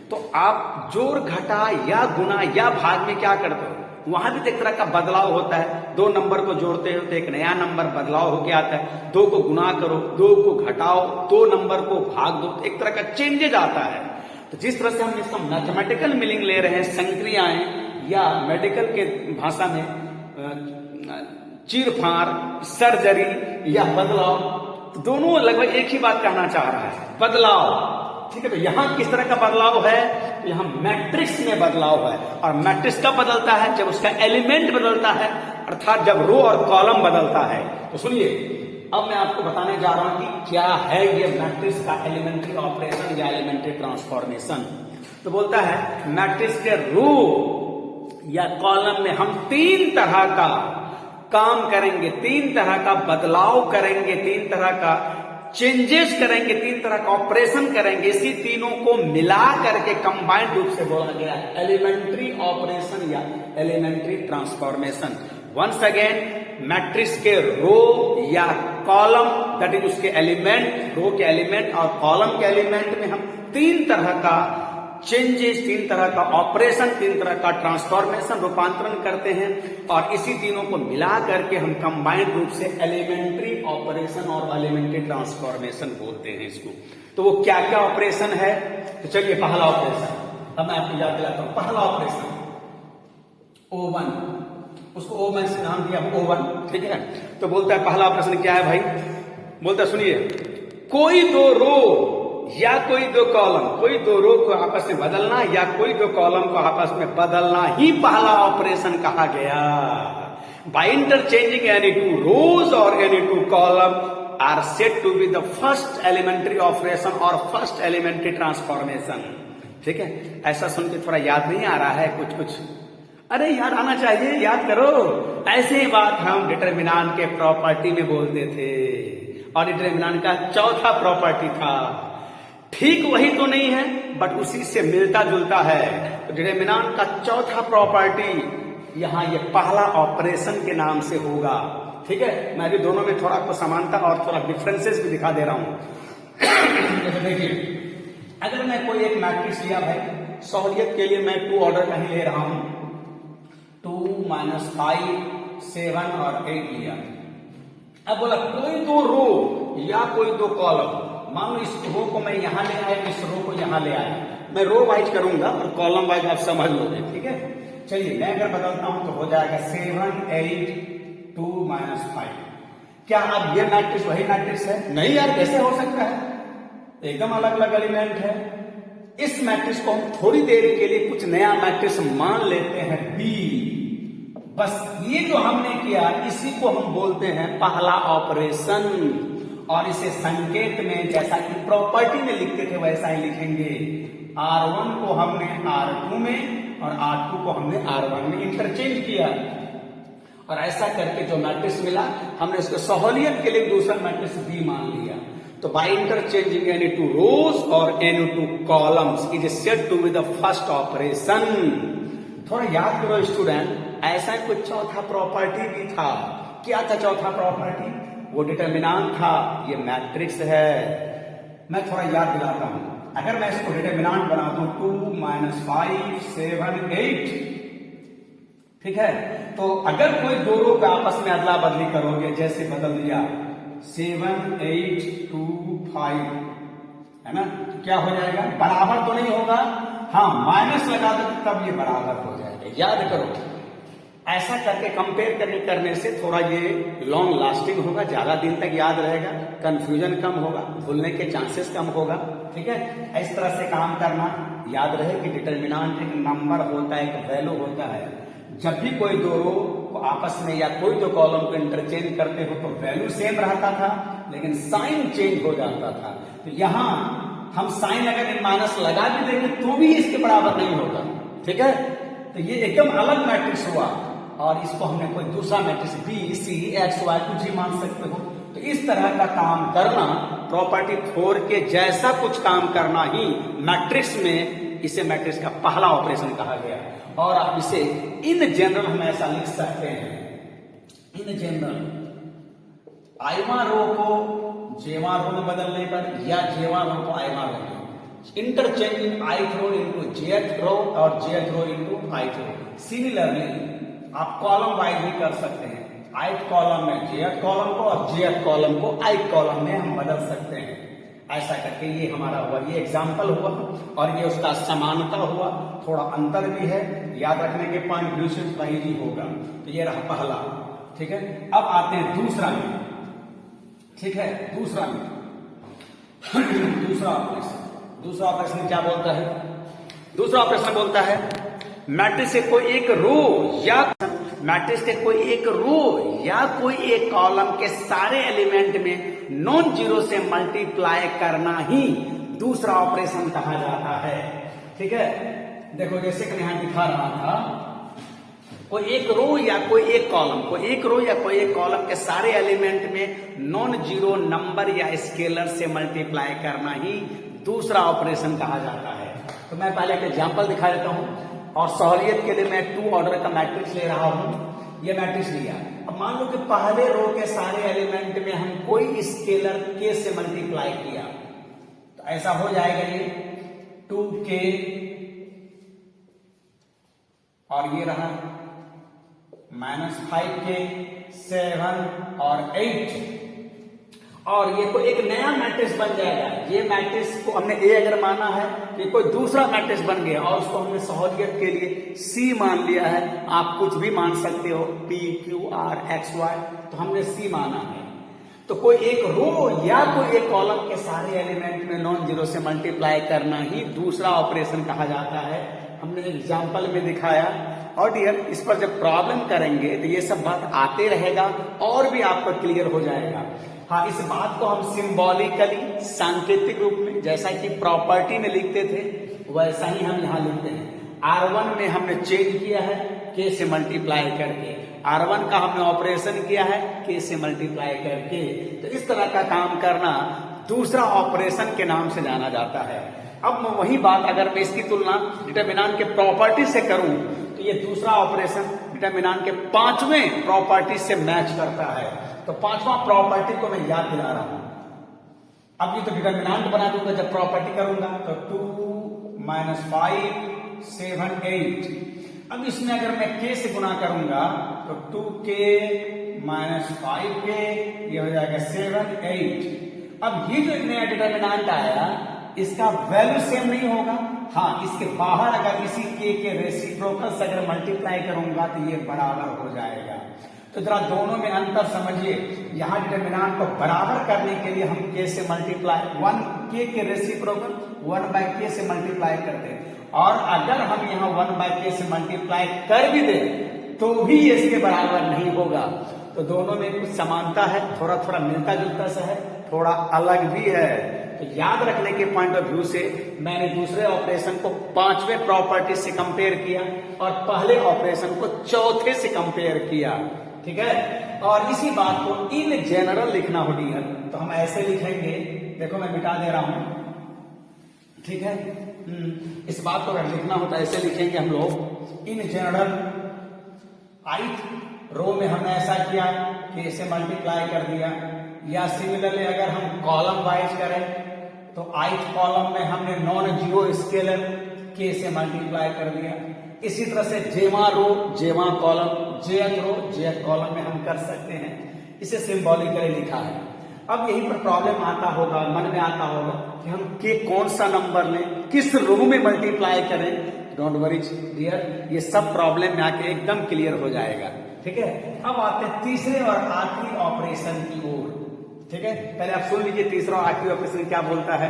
तो आप जोड़, घटा या गुना या भाग में क्या करते हो? वहां भी एक तरह का बदलाव होता है। दो नंबर को जोड़ते हो तो एक नया नंबर बदलाव होके आता है। दो को गुना करो, दो को घटाओ, दो नंबर को भाग दो, तो एक तरह का चेंजेज आता है। तो जिस तरह से हम इसका मैथमेटिकल मीनिंग ले रहे हैं, संक्रियाएं या मेडिकल के भाषा में चीरफाड़, सर्जरी या बदलाव, तो दोनों लगभग एक ही बात कहना चाह रहा है, बदलाव। ठीक है, तो यहां किस तरह का बदलाव है? तो यहां मैट्रिक्स में बदलाव है। और मैट्रिक्स कब बदलता है? जब उसका एलिमेंट बदलता है, अर्थात जब रो और कॉलम बदलता है। तो सुनिए, अब मैं आपको बताने जा रहा हूं कि क्या है ये मैट्रिक्स का एलिमेंट्री ऑपरेशन या एलिमेंट्री ट्रांसफॉर्मेशन। तो बोलता है मैट्रिक्स के रो या कॉलम में हम तीन तरह का काम करेंगे, तीन तरह का बदलाव करेंगे, तीन तरह का चेंजेस करेंगे, तीन तरह का ऑपरेशन करेंगे। इसी तीनों को मिला करके कंबाइंड रूप से बोला गया है एलिमेंट्री ऑपरेशन या elementary transformation. Once again, matrix के रो या कॉलम, दैट इज उसके एलिमेंट, रो के एलिमेंट और कॉलम के एलिमेंट में हम तीन तरह का चेंजेस, तीन तरह का ऑपरेशन, तीन तरह का ट्रांसफॉर्मेशन, रूपांतरण करते हैं। और इसी तीनों को मिला करके हम कंबाइंड रूप से एलिमेंट्री ऑपरेशन और एलिमेंट्री ट्रांसफॉर्मेशन बोलते हैं इसको। तो वो क्या क्या ऑपरेशन है? तो चलिए, पहला ऑपरेशन अब मैं आपको याद दिलाता हूं। पहला ऑपरेशन O1, उसको O1 से नाम दिया O1, ठीक है। तो बोलता है पहला ऑपरेशन क्या है भाई? बोलता है सुनिए, कोई दो रो या कोई दो कॉलम, कोई दो रो को आपस में बदलना या कोई दो कॉलम को आपस में बदलना ही पहला ऑपरेशन कहा गया। By interchanging any two rows और any two column are said to be the first elementary operation और फर्स्ट एलिमेंट्री ट्रांसफॉर्मेशन। ठीक है, ऐसा सुन के थोड़ा याद नहीं आ रहा है कुछ कुछ? अरे याद आना चाहिए, याद करो। ऐसे ही बात हम डिटरमिनेंट के प्रॉपर्टी में बोलते थे, और डिटरमिनेंट का चौथा प्रॉपर्टी था। ठीक वही तो नहीं है, बट उसी से मिलता जुलता है। तो डिटरमिनेंट का चौथा प्रॉपर्टी यहां ये पहला ऑपरेशन के नाम से होगा। ठीक है, मैं भी दोनों में थोड़ा आपको समानता और थोड़ा डिफरेंसेस भी दिखा दे रहा हूं। देखिए, अगर मैं कोई एक मैट्रिक्स लिया भाई, सहूलियत के लिए मैं 2 ऑर्डर का ही ले रहा हूं, 2, -5, 7 और 8 लिया। अब बोला कोई दो रो या कोई दो कॉलम, मान लो इस रो को मैं यहां ले आया, इस रो को यहां ले आया, मैं रो वाइज करूंगा और कॉलम वाइज आप समझ लोगे। ठीक है, चलिए मैं अगर बदलता हूं तो हो जाएगा 7, 8, 2, -5। क्या अब ये मैट्रिक्स वही मैट्रिक्स है? नहीं यार, कैसे हो सकता है? एकदम अलग अलग एलिमेंट है। इस मैट्रिक्स को हम थोड़ी देर के लिए कुछ नया मैट्रिक्स मान लेते हैं B। बस ये जो हमने किया, इसी को हम बोलते हैं पहला ऑपरेशन। और इसे संकेत में जैसा कि प्रॉपर्टी में लिखते थे वैसा ही लिखेंगे। R1 को हमने R2 में और R2 को हमने R1 में इंटरचेंज किया, और ऐसा करके जो मैट्रिक्स मिला हमने उसको सहूलियत के लिए दूसरा मैट्रिक्स B मान लिया। तो by interchanging any two rows और any two columns is said to be the first operation. थोड़ा याद करो स्टूडेंट, ऐसा कुछ चौथा प्रॉपर्टी भी था। क्या था चौथा प्रॉपर्टी? वो डिटरमिनेंट था, ये मैट्रिक्स है। मैं थोड़ा याद दिलाता हूं। अगर मैं इसको डिटरमिनेंट बना दूं 2, -5, 7, 8, ठीक है, तो अगर कोई दो रो का आपस में अदला बदली करोगे, जैसे बदल दिया 7, 8, 2, 5, है ना, तो क्या हो जाएगा? बराबर तो नहीं होगा, हाँ माइनस लगा दो तब ये बराबर हो जाएगा। याद करो, ऐसा करके कंपेयर करने से थोड़ा ये लॉन्ग लास्टिंग होगा, ज्यादा दिन तक याद रहेगा, कंफ्यूजन कम होगा, भूलने के चांसेस कम होगा। ठीक है, इस तरह से काम करना। याद रहे कि डिटरमिनेंट एक नंबर होता है, एक वैल्यू होता है। जब भी कोई दो रो को आपस में या कोई दो कॉलम को इंटरचेंज करते हो तो वैल्यू सेम रहता था, लेकिन साइन चेंज हो जाता था। तो यहां हम साइन अगर माइनस लगा भी देंगे तो भी इसके बराबर नहीं होगा, ठीक है। तो ये एकदम अलग मैट्रिक्स हुआ, और इसको हमने कोई दूसरा matrix B C X Y कुछ भी मान सकते हो। तो इस तरह का काम करना, प्रॉपर्टी 4 के जैसा कुछ काम करना ही मैट्रिक्स में, इसे मैट्रिक्स का पहला ऑपरेशन कहा गया। और आप इसे इन जनरल हम ऐसा लिख सकते हैं, इन जनरल आईवा रो को जेवा रो में बदलने पर या जेवा रो को आईवा रो में, इंटरचेंजिंग ith रो इनटू jth रो और jth रो इनटू ith रो। सिमिलरली आप कॉलम वाइज भी कर सकते हैं, ith कॉलम में jth कॉलम को और jth कॉलम को ith कॉलम में हम बदल सकते हैं। ऐसा करके ये हमारा हुआ, ये एग्जाम्पल हुआ और ये उसका समानता हुआ। थोड़ा अंतर भी है, याद रखने के पॉइंट व्यू से वही ही होगा। तो ये रहा पहला, ठीक है। अब आते हैं दूसरा में, ठीक है। दूसरा में दूसरा ऑपरेशन क्या बोलता है? दूसरा ऑपरेशन बोलता है मैट्रिक्स के कोई एक रो या मैट्रिक्स के कोई एक रो या कोई एक कॉलम के सारे एलिमेंट में नॉन जीरो से मल्टीप्लाई करना ही दूसरा ऑपरेशन कहा जाता है, ठीक है। देखो जैसे कि यहां दिखा रहा था, कोई एक रो या कोई एक कॉलम, कोई एक रो या कोई एक कॉलम के सारे एलिमेंट में नॉन जीरो नंबर या स्केलर से मल्टीप्लाई करना ही दूसरा ऑपरेशन कहा जाता है। तो मैं पहले एक एग्जांपल दिखा देता हूं और सहूलियत के लिए मैं 2 ऑर्डर का मैट्रिक्स ले रहा हूं। ये मैट्रिक्स लिया, अब मान लो कि पहले रो के सारे एलिमेंट में हम कोई स्केलर k से मल्टीप्लाई किया, तो ऐसा हो जाएगा ये 2k और ये रहा -5k 7 और 8, और ये कोई एक नया मैट्रिक्स बन जाएगा। ये मैट्रिक्स को हमने ए अगर माना है, ये कोई दूसरा मैट्रिक्स बन गया और उसको हमने सहूलियत के लिए सी मान लिया है। आप कुछ भी मान सकते हो, p q r x y, तो हमने सी माना है। तो कोई एक रो या कोई एक कॉलम के सारे एलिमेंट में नॉन जीरो से मल्टीप्लाई करना ही दूसरा ऑपरेशन कहा जाता है। हमने एग्जाम्पल में दिखाया। और डियर, इस पर जब प्रॉब्लम करेंगे तो ये सब बात आते रहेगा और भी आपको क्लियर हो जाएगा। हाँ, इस बात को हम सिंबॉलिकली, सांकेतिक रूप में, जैसा कि प्रॉपर्टी में लिखते थे वैसा ही हम यहाँ लिखते हैं। R1 में हमने चेंज किया है k से मल्टीप्लाई करके, R1 का हमने ऑपरेशन किया है k से मल्टीप्लाई करके। तो इस तरह का काम करना दूसरा ऑपरेशन के नाम से जाना जाता है। अब मैं वही बात अगर मैं इसकी तुलना डिटरमिनेंट के प्रॉपर्टी से करूं तो ये दूसरा ऑपरेशन डिटरमिनेंट के 5वें प्रॉपर्टी से मैच करता है। तो 5वां प्रॉपर्टी को मैं याद दिला रहा हूं। अब ये तो डिटरमिनेंट बना दूंगा जब प्रॉपर्टी करूंगा, तो 2 - 5 7 8। अब इसमें अगर मैं k से गुना करूंगा तो 2k - 5k, ये हो जाएगा 7 8। अब ये जो नया डिटरमिनेंट आया, इसका वैल्यू सेम नहीं होगा। हाँ, इसके बाहर अगर इसी k के रेसिप्रोकल से अगर मल्टीप्लाई करूंगा तो ये बराबर हो जाएगा। तो जरा दोनों में अंतर समझिए। यहाँ डिटरमिनेंट को बराबर करने के लिए हम k से मल्टीप्लाई 1k के रेसिप्रोकल 1/k से मल्टीप्लाई करते हैं, और अगर हम यहाँ 1/k से मल्टीप्लाई कर भी दें तो भी इसके बराबर नहीं होगा। तो दोनों में कुछ समानता है, थोड़ा थोड़ा मिलता जुलता सा है, थोड़ा अलग भी है। तो याद रखने के पॉइंट ऑफ व्यू से मैंने दूसरे ऑपरेशन को 5वें प्रॉपर्टी से कंपेयर किया और पहले ऑपरेशन को चौथे से कंपेयर किया, ठीक है। और इसी बात को इन जनरल लिखना हो डियर, तो हम ऐसे लिखेंगे, देखो मैं मिटा दे रहा हूं, ठीक है। इस बात को अगर लिखना हो तो ऐसे लिखेंगे हम लोग, इन जनरल ith रो में हमने ऐसा किया कि इसे मल्टीप्लाई कर दिया, या सिमिलरली अगर हम कॉलम वाइज करें तो ith कॉलम में हमने नॉन जीरो स्केलर k से मल्टीप्लाई कर दिया। इसी तरह से जेवा रो जेवा कॉलम, jth रो jth कॉलम में हम कर सकते हैं। इसे सिंबॉलिकली लिखा है। अब यहीं पर प्रॉब्लम आता होगा, मन में आता होगा कि हम k कौन सा नंबर लें, किस रो में मल्टीप्लाई करें। डोंट वरी डियर, ये सब प्रॉब्लम में आके एकदम क्लियर हो जाएगा, ठीक है। अब आते हैं तीसरे और आखिरी ऑपरेशन की ओर, ठीक है। पहले आप सुन लीजिए तीसरा और आखिरी ऑपरेशन क्या बोलता है।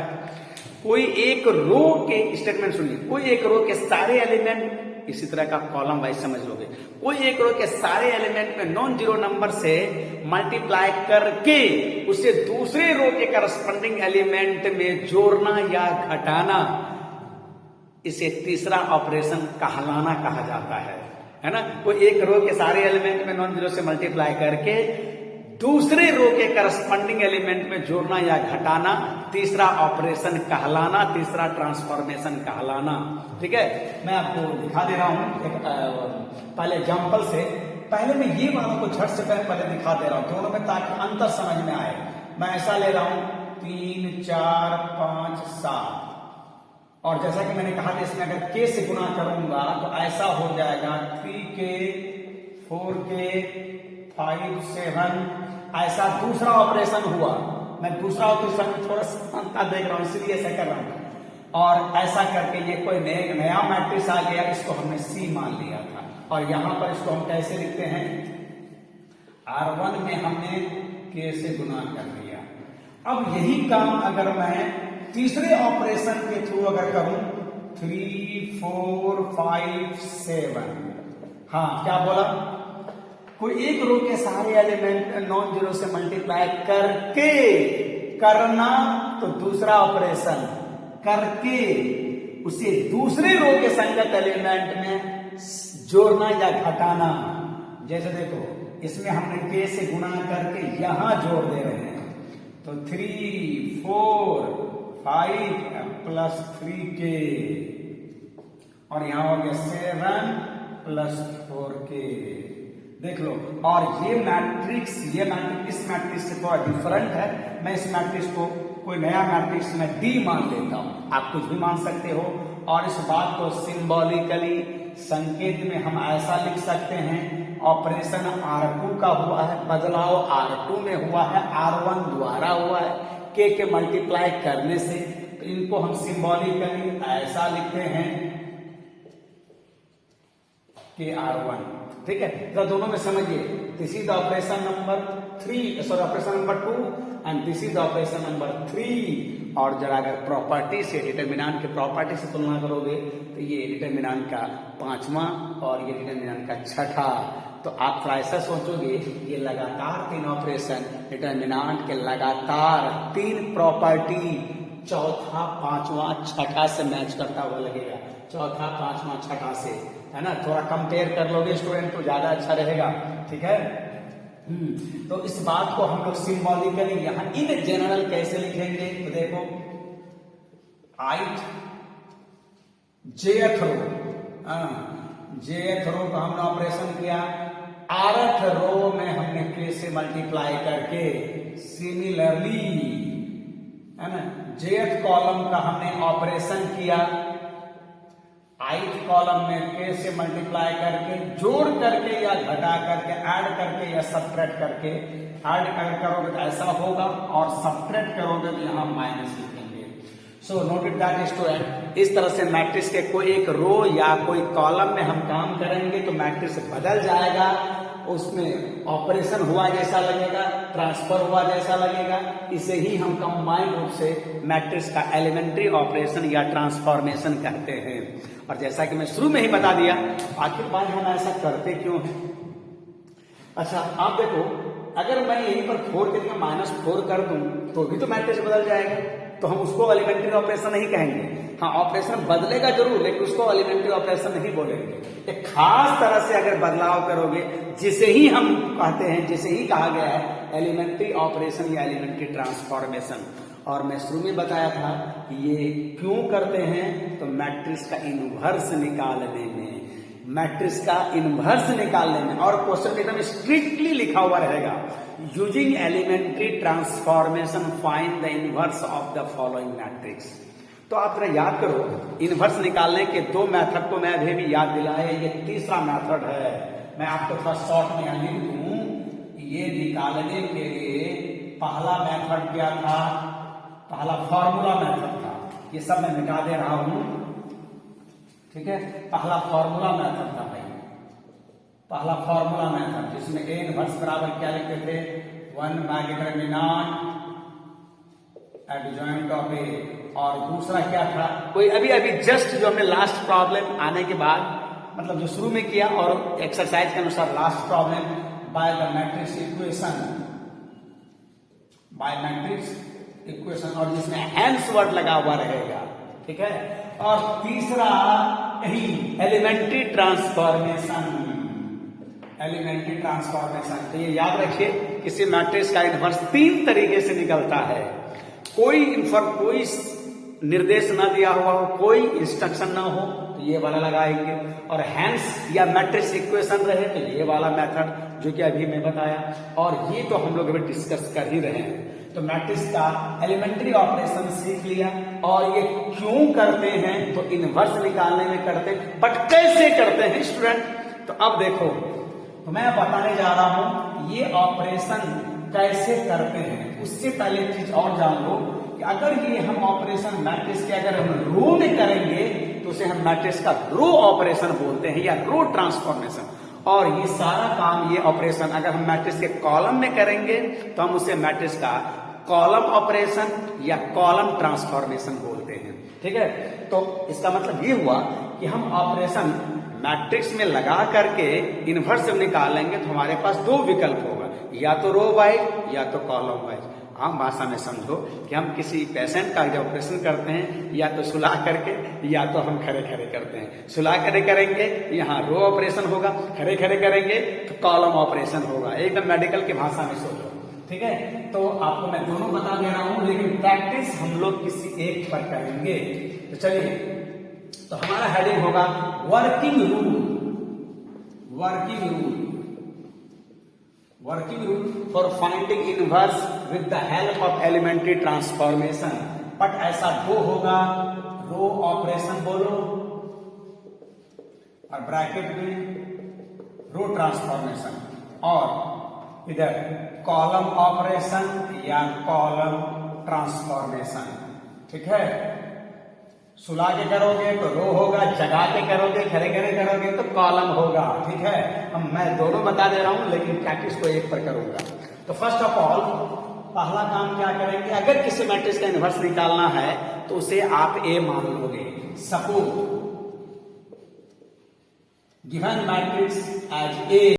कोई एक रो के स्टेटमेंट सुनिए, कोई एक रो के सारे एलिमेंट इसी तरह का कॉलम वाइज समझ लोगे। कोई एक रो के सारे एलिमेंट में नॉन जीरो नंबर से मल्टीप्लाई करके उसे दूसरे रो के करस्पॉन्डिंग एलिमेंट में जोड़ना या घटाना, इसे तीसरा ऑपरेशन कहलाना कहा जाता है ना। कोई एक रो के सारे एलिमेंट में नॉन जीरो से मल्टीप्लाई करके दूसरे रो के करस्पॉन्डिंग एलिमेंट में जोड़ना या घटाना, तीसरा ऑपरेशन कहलाना, तीसरा ट्रांसफॉर्मेशन कहलाना। ठीक है, मैं आपको दिखा दे रहा हूं एक पहले एग्जांपल से। पहले मैं ये वालों को झट से पहले दिखा दे रहा हूं दोनों में, ताकि अंतर समझ में आए। मैं ऐसा ले रहा हूं 3 4 5 7, और जैसा कि मैंने कहा था इसमें अगर k से गुना करूंगा तो ऐसा हो जाएगा 3k 4k 5 7, ऐसा दूसरा ऑपरेशन हुआ। मैं दूसरा ऑपरेशन थोड़ा सा देख रहा हूं इसलिए ऐसा कर रहा हूं। और ऐसा करके ये कोई नया मैट्रिक्स आ गया, इसको हमने C मान लिया था, और यहां पर इसको हम कैसे लिखते हैं, R1 में हमने k से गुना कर दिया। अब यही काम अगर मैं तीसरे ऑपरेशन के थ्रू अगर करूं 3 4 5 7, हाँ क्या बोला, कोई एक रो के सारे एलिमेंट नॉन जीरो से मल्टीप्लाई करके करना, तो दूसरा ऑपरेशन करके उसे दूसरे रो के संगत एलिमेंट में जोड़ना या घटाना। जैसे देखो इसमें हमने k से गुणा करके यहां जोड़ दे रहे हैं, तो 3 4 5 प्लस 3k, और यहां हो गया 7 प्लस 4k। देख लो, और ये मैट्रिक्स इस मैट्रिक्स से थोड़ा डिफरेंट है। मैं इस मैट्रिक्स को कोई नया मैट्रिक्स में D मान लेता हूं, आप कुछ भी मान सकते हो। और इस बात को सिंबॉलिकली संकेत में हम ऐसा लिख सकते हैं, ऑपरेशन R2 का हुआ है, बदलाव R2 में हुआ है, R1 द्वारा हुआ है k के मल्टीप्लाई करने से। तो इनको हम सिंबॉलिकली ऐसा लिखते हैं कि R1। ठीक है, तो दोनों में समझिए, this is the operation number 3, sorry operation number 2 and this is the operation number 3। और जरा अगर प्रॉपर्टी से, डिटरमिनेंट के प्रॉपर्टी से तुलना करोगे तो ये डिटरमिनेंट का 5वां और ये डिटरमिनेंट का 6ठा। तो आप थोड़ा ऐसा सोचोगे, ये लगातार 3 ऑपरेशन डिटरमिनेंट के लगातार 3 प्रॉपर्टी चौथा 5वां 6ठा से मैच करता हुआ लगेगा, चौथा 5वां 6ठा से, है ना। थोड़ा कंपेयर कर लोगे स्टूडेंट तो ज्यादा अच्छा रहेगा। ठीक है, तो इस बात को हम लोग सिंबॉलिकली यहां इन जनरल कैसे लिखेंगे, तो देखो jth रो का हमने ऑपरेशन किया, rth रो में हमने k से मल्टीप्लाई करके, सिमिलरली है ना jth कॉलम का हमने ऑपरेशन किया, ith कॉलम में k से मल्टीप्लाई करके, जोड़ करके या घटा करके, ऐड करके या सब्ट्रैक्ट करके। ऐड करोगे तो ऐसा होगा, और सब्ट्रैक्ट करोगे तो यहां माइनस लिखेंगे। So note it that student, इस तरह से मैट्रिक्स के कोई एक रो या कोई कॉलम में हम काम करेंगे तो मैट्रिक्स बदल जाएगा, उसमें ऑपरेशन हुआ जैसा लगेगा, ट्रांसफर हुआ जैसा लगेगा। इसे ही हम कंबाइंड रूप से मैट्रिक्स का एलिमेंट्री ऑपरेशन या ट्रांसफॉर्मेशन कहते हैं। और जैसा कि मैं शुरू में ही बता दिया, आखिर बार हम ऐसा करते क्यों हैं। अच्छा आप देखो, अगर मैं यहीं पर 4 के जगह -4 कर दूं तो भी तो मैट्रिक्स बदल जाएगा, तो हम उसको एलिमेंट्री ऑपरेशन नहीं कहेंगे। हाँ, ऑपरेशन बदलेगा जरूर, लेकिन उसको एलिमेंट्री ऑपरेशन नहीं बोलेंगे। एक खास तरह से अगर बदलाव करोगे, जिसे ही हम कहते हैं, जिसे ही कहा गया है एलिमेंट्री ऑपरेशन या एलिमेंट्री ट्रांसफॉर्मेशन। और मैं शुरू में बताया था कि ये क्यों करते हैं, तो मैट्रिक्स का इनवर्स निकालने में, मैट्रिक्स का इनवर्स निकालने में। और क्वेश्चन एकदम स्ट्रिक्टली लिखा हुआ रहेगा, using elementary transformation find the inverse of the following matrix. तो आप जरा याद करो, इनवर्स निकालने के 2 मेथड को मैं अभी भी याद दिलाया, ये तीसरा मेथड है। मैं आपको थोड़ा शॉर्ट में लिख दूं, ये निकालने के लिए पहला मेथड क्या था, पहला फॉर्मूला मेथड था। ये सब मैं मिटा दे रहा हूं, ठीक है। पहला फॉर्मूला मेथड था भाई, पहला फॉर्मूला मेथड, जिसमें ए इनवर्स बराबर क्या लिखते थे, 1 बाय डिटरमिनेंट एडजॉइंट ऑफ ए। और दूसरा क्या था, कोई अभी जस्ट जो हमने लास्ट प्रॉब्लम आने के बाद मतलब जो शुरू में किया और एक्सरसाइज के अनुसार last problem by the matrix equation, by matrix equation, और जिसमें हैंस वर्ड लगा हुआ रहेगा, ठीक है। और तीसरा ही एलिमेंट्री ट्रांसफॉर्मेशन, एलिमेंट्री ट्रांसफॉर्मेशन। तो ये याद रखिए, किसी मैट्रिक्स का इनवर्स 3 तरीके से निकलता है। कोई निर्देश ना दिया हुआ हो, कोई इंस्ट्रक्शन ना हो तो ये वाला लगाएंगे, और हैंस या मैट्रिक्स इक्वेशन रहे तो ये वाला मेथड जो कि अभी मैं बताया, और ये तो हम लोग अभी डिस्कस कर ही रहे हैं। तो मैट्रिक्स का एलिमेंट्री ऑपरेशन सीख लिया, और ये क्यों करते हैं तो इनवर्स निकालने में करते हैं, बट कैसे करते हैं स्टूडेंट। तो अब देखो, तो मैं बताने जा रहा हूं ये ऑपरेशन कैसे करते हैं। उससे पहले एक चीज और जान लो कि अगर ये हम ऑपरेशन मैट्रिक्स के अगर हम रो में करेंगे तो उसे हम मैट्रिक्स का रो ऑपरेशन बोलते हैं या रो ट्रांसफॉर्मेशन। और ये सारा काम, ये ऑपरेशन अगर हम मैट्रिक्स के कॉलम में करेंगे तो हम उसे मैट्रिक्स का कॉलम ऑपरेशन या कॉलम ट्रांसफॉर्मेशन बोलते हैं, ठीक है। तो इसका मतलब ये हुआ कि हम ऑपरेशन मैट्रिक्स में लगा करके इनवर्स जब निकालेंगे तो हमारे पास 2 विकल्प होगा, या तो रो वाइज या तो कॉलम वाइज। आम भाषा में समझो कि हम किसी पेशेंट का जब ऑपरेशन करते हैं या तो सुला करके या तो हम खड़े खड़े करते हैं। सुला खड़े करेंगे यहाँ रो ऑपरेशन होगा, खड़े खड़े करेंगे तो कॉलम ऑपरेशन होगा। एकदम मेडिकल की भाषा में सोचो, ठीक है। तो आपको मैं दोनों बता दे रहा हूं, लेकिन प्रैक्टिस हम लोग किसी एक पर करेंगे। तो चलिए, तो हमारा हेडिंग होगा working rule, working rule, working rule for finding inverse with the help of elementary transformation. But ऐसा 2 होगा, रो ऑपरेशन बोलो और ब्रैकेट में रो ट्रांसफॉर्मेशन, और इधर कॉलम ऑपरेशन या कॉलम ट्रांसफॉर्मेशन, ठीक है। सुला के करोगे तो रो होगा, जगा के करोगे, खड़े खड़े करोगे तो कॉलम होगा, ठीक है। अब मैं दोनों बता दे रहा हूं, लेकिन प्रैक्टिस को एक पर करूंगा। तो फर्स्ट ऑफ ऑल पहला काम क्या करेंगे, अगर किसी मैट्रिक्स का इनवर्स निकालना है तो उसे आप ए मान लोगे। Suppose given matrix as A.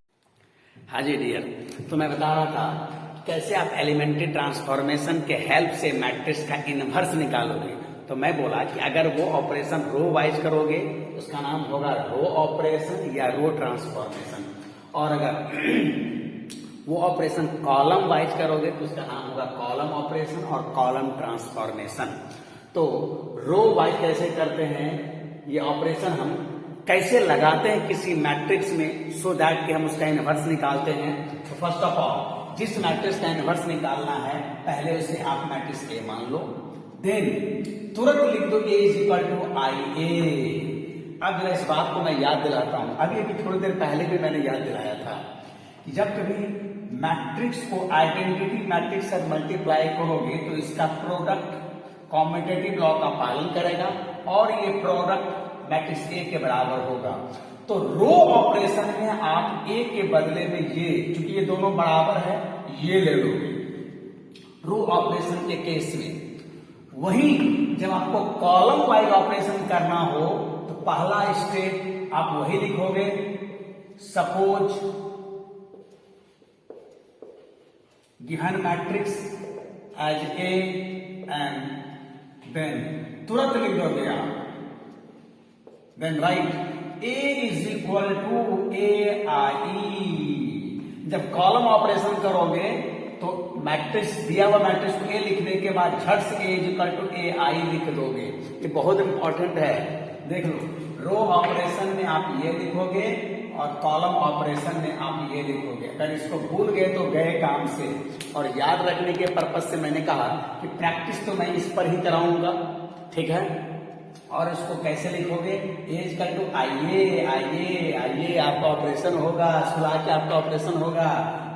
हाँ जी डियर, तो मैं बता रहा था कैसे आप एलिमेंट्री ट्रांसफॉर्मेशन के हेल्प से मैट्रिक्स का इनवर्स निकालोगे। तो मैं बोला कि अगर वो ऑपरेशन रो वाइज करोगे उसका नाम होगा रो ऑपरेशन या रो ट्रांसफॉर्मेशन, और अगर वो ऑपरेशन कॉलम वाइज करोगे तो उसका नाम होगा कॉलम ऑपरेशन और कॉलम ट्रांसफॉर्मेशन। तो रो वाइज कैसे करते हैं, ये ऑपरेशन हम कैसे लगाते हैं किसी मैट्रिक्स में सो दैट कि हम उसका इनवर्स निकालते हैं। तो फर्स्ट ऑफ ऑल जिस मैट्रिक्स का इनवर्स निकालना है पहले उसे आप मैट्रिक्स ए मान लो, देन तुरंत लिख दो ए इज इक्वल टू आई ए। अब जरा इस बात को मैं याद दिलाता हूं, अभी थोड़ी देर पहले भी मैंने याद दिलाया था कि जब कभी मैट्रिक्स को आइडेंटिटी मैट्रिक्स से मल्टीप्लाई करोगे तो इसका प्रोडक्ट कॉम्यूटेटिव लॉ का पालन करेगा और ये प्रोडक्ट मैट्रिक्स ए के बराबर होगा। तो रो ऑपरेशन में आप ए के बदले में ये, क्योंकि ये दोनों बराबर है, ये ले लोगे रो ऑपरेशन के केस में। वहीं जब आपको कॉलम वाइज ऑपरेशन करना हो तो पहला स्टेप आप वही लिखोगे, suppose given matrix as A and then तुरंत लिख दोगे आप, then write A is equal to A I. जब कॉलम ऑपरेशन करोगे तो मैट्रिक्स दिया हुआ मैट्रिक्स को ए लिखने के बाद झट से ए इज इक्वल टू ए आई लिख दोगे। ये बहुत इंपॉर्टेंट है, देख लो, रो ऑपरेशन में आप ये लिखोगे और कॉलम ऑपरेशन में आप ये लिखोगे। अगर इसको भूल गए तो गए काम से। और याद रखने के पर्पज से मैंने कहा कि प्रैक्टिस तो मैं इस पर ही कराऊंगा, ठीक है। और इसको कैसे लिखोगे, ए इज इक्वल टू आइए आइए आइए, आपका ऑपरेशन होगा, सुला के आपका ऑपरेशन होगा,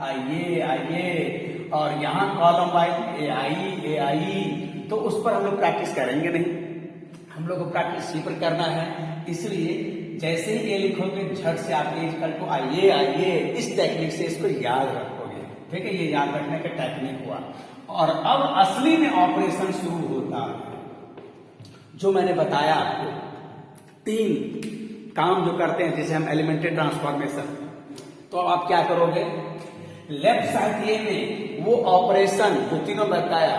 आइए आइए, और यहाँ कॉलम वाइज ए आई। तो उस पर हम लोग प्रैक्टिस करेंगे नहीं, हम लोग को प्रैक्टिस इसी पर करना है। इसलिए जैसे ही ये लिखोगे झट से आप ए इक्वल टू आइए आइए, इस टेक्निक से इसको याद रखोगे, ठीक है। ये याद रखने का टेक्निक हुआ। और अब असली में ऑपरेशन शुरू होता है, जो मैंने बताया आपको 3 काम जो करते हैं जिसे हम एलिमेंट्री ट्रांसफॉर्मेशन, तो अब आप क्या करोगे, लेफ्ट साइड ए में वो ऑपरेशन जो तीनों बताया,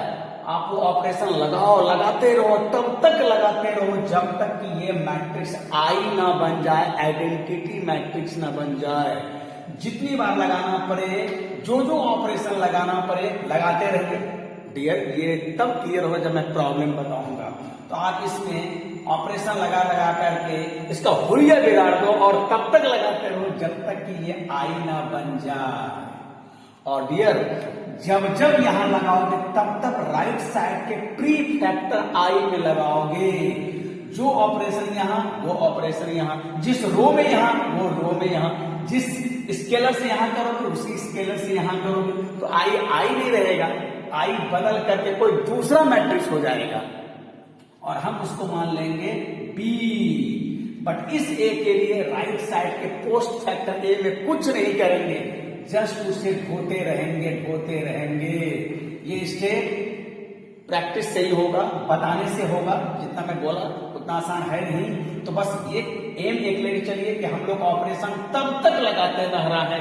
आप वो ऑपरेशन लगाओ, लगाते रहो, तब तक लगाते रहो जब तक कि ये मैट्रिक्स आई ना बन जाए, आइडेंटिटी मैट्रिक्स ना बन जाए। जितनी बार लगाना पड़े, जो ऑपरेशन लगाना पड़े, लगाते रहिए डियर। ये तब क्लियर होगा जब मैं प्रॉब्लम बताऊंगा। तो आप इसमें ऑपरेशन लगा लगा करके इसका हुलिया बिगाड़ दो और तब तक लगाते रहो जब तक कि ये आई ना बन जाए। और डियर जब जब यहां लगाओगे तब तक राइट साइड के प्री फैक्टर आई में लगाओगे। जो ऑपरेशन यहां वो ऑपरेशन यहां, जिस रो में यहां वो रो में यहां, जिस स्केलर से यहां करोगे उसी स्केलर से यहां करोगे, तो आई आई नहीं रहेगा, आई बदल करके कोई दूसरा मैट्रिक्स हो जाएगा और हम उसको मान लेंगे बी। बट इस ए के लिए राइट साइड के पोस्ट फैक्टर ए में कुछ नहीं करेंगे, जस्ट उसे ढोते रहेंगे। ये स्टेप प्रैक्टिस से ही होगा, बताने से होगा, जितना मैं बोला उतना आसान है नहीं। तो बस एक एम एक लेके चलिए कि हम लोग ऑपरेशन तब तक लगाते रहना है,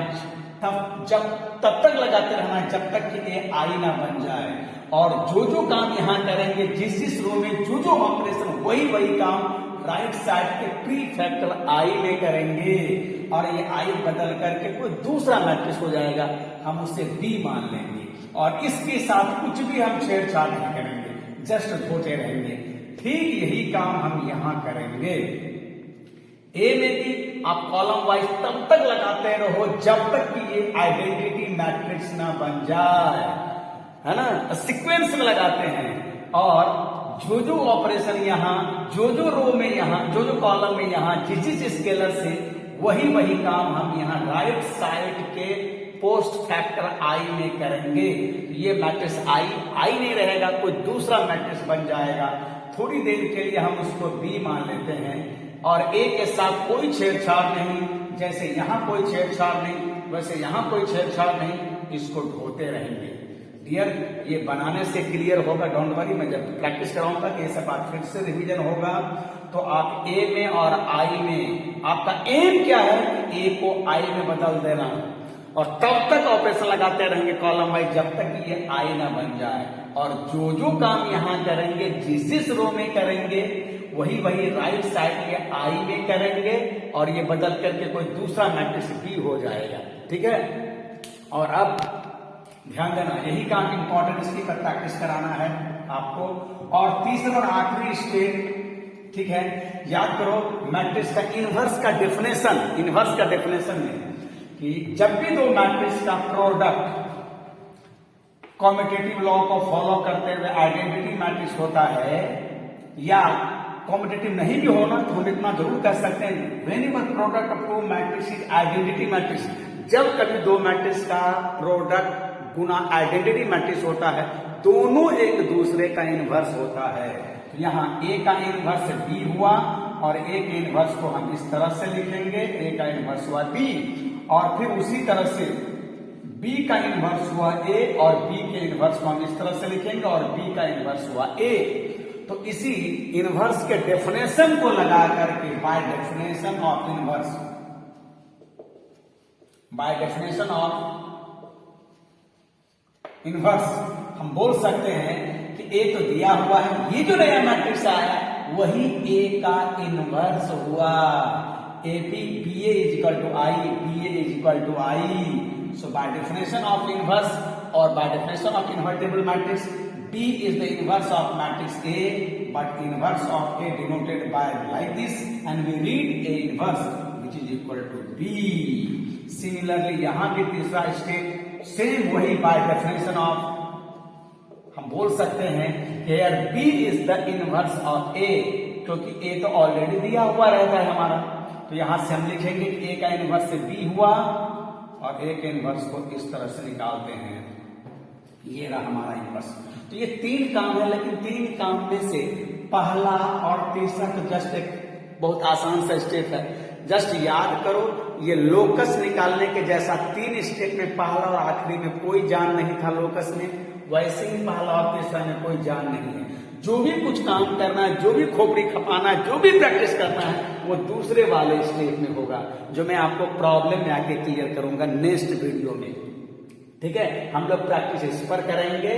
तब तक लगाते रहना है जब तक कि ये आई ना बन जाए। और जो काम यहां करेंगे, जिस रो में जो ऑपरेशन, वही काम राइट साइड के प्री फैक्टर आई में करेंगे और ये आई बदल करके कोई दूसरा मैट्रिक्स हो जाएगा, हम उसे बी मान लेंगे और इसके साथ कुछ भी हम छेड़छाड़ नहीं करेंगे, जस्ट धोते रहेंगे। ठीक यही काम हम यहां करेंगे। ए में भी आप कॉलम वाइज तब तक लगाते रहो जब तक कि ये आइडेंटिटी मैट्रिक्स ना बन जाए, है ना। सीक्वेंस में लगाते हैं और जो ऑपरेशन यहां, जो रो में यहां, जो कॉलम में यहां, जिस स्केलर से वही काम हम यहां राइट साइड के पोस्ट फैक्टर आई में करेंगे। ये मैट्रिक्स आई नहीं रहेगा, कोई दूसरा मैट्रिक्स बन जाएगा। थोड़ी देर के लिए हम उसको बी मान लेते हैं और ए के साथ कोई छेड़छाड़ नहीं, जैसे यहां कोई छेड़छाड़ नहीं वैसे यहां कोई छेड़छाड़ नहीं, इसको ढोते रहेंगे। डियर ये बनाने से क्लियर होगा, डोंट वरी, मैं जब प्रैक्टिस कराऊंगा कि ये सब बात फिर से रिवीजन होगा। तो आप ए में और आई में आपका एम क्या है, ए को आई में बदल देना और तब तक ऑपरेशन लगाते रहेंगे कॉलम वाइज जब तक कि ये आई ना बन जाए। और जो काम यहां करेंगे, जिस रो में करेंगे वही राइट साइड के आई में करेंगे और ये बदल करके कोई दूसरा मैट्रिक्स बी हो जाएगा। ठीक है। और अब ध्यान देना, यही काम इंपॉर्टेंट, इसकी पर प्रैक्टिस कराना है आपको। और तीसरा और आखिरी स्टेप, ठीक है, याद करो मैट्रिक्स का इनवर्स का डेफिनेशन में कि जब भी दो मैट्रिक्स का प्रोडक्ट कॉम्यूटेटिव लॉ को फॉलो करते हुए आइडेंटिटी मैट्रिक्स होता है, या कॉम्यूटेटिव नहीं भी होना तो हम इतना जरूर कह सकते हैं, whenever product of two matrix is identity matrix. जब कभी दो मैट्रिक्स का प्रोडक्ट गुना आइडेंटिटी मैट्रिक्स होता है, दोनों एक दूसरे का इनवर्स होता है। तो यहाँ ए का इनवर्स बी हुआ और ए के इनवर्स को हम इस तरह से लिखेंगे, ए का इनवर्स हुआ बी, और फिर उसी तरह से बी का इनवर्स हुआ ए और बी के इनवर्स को हम इस तरह से लिखेंगे और बी का इनवर्स हुआ ए। तो इसी इनवर्स के डेफिनेशन को लगा करके बाय डेफिनेशन ऑफ इनवर्स हम बोल सकते हैं कि ए तो दिया हुआ है, ये जो नया मैट्रिक्स आया वही ए का इनवर्स हुआ। A B B A is equal to I, B A is equal to I. So by definition of inverse और by definition of invertible matrix, B is the inverse of matrix A, but inverse of A denoted by like this, and we read A inverse which is equal to B. Similarly, यहाँ भी तीसरा step same वही by definition of हम बोल सकते हैं here B is the inverse of A, क्योंकि A तो ऑलरेडी दिया हुआ रहता है हमारा, तो यहां से हम लिखेंगे कि A का इनवर्स से B हुआ और A के इनवर्स को इस तरह से निकालते हैं, ये रहा हमारा इनवर्स। तो ये तीन काम है, लेकिन तीन काम में से पहला और तीसरा तो जस्ट एक बहुत आसान सा स्टेप है, जस्ट याद करो। ये लोकस निकालने के जैसा तीन स्टेप में पहला और आखिरी में कोई जान नहीं था लोकस में, वैसे ही पहला और तीसरा में कोई जान नहीं है। जो भी कुछ काम करना है, जो भी खोपड़ी खपाना है, जो भी प्रैक्टिस करना है, वो दूसरे वाले स्टेप में होगा, जो मैं आपको प्रॉब्लम में आके क्लियर करूंगा नेक्स्ट वीडियो में। ठीक है, हम लोग प्रैक्टिस इस पर करेंगे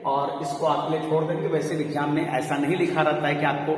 और इसको आपके लिए छोड़ देंगे। वैसे एग्जाम में ऐसा नहीं लिखा रहता है कि आपको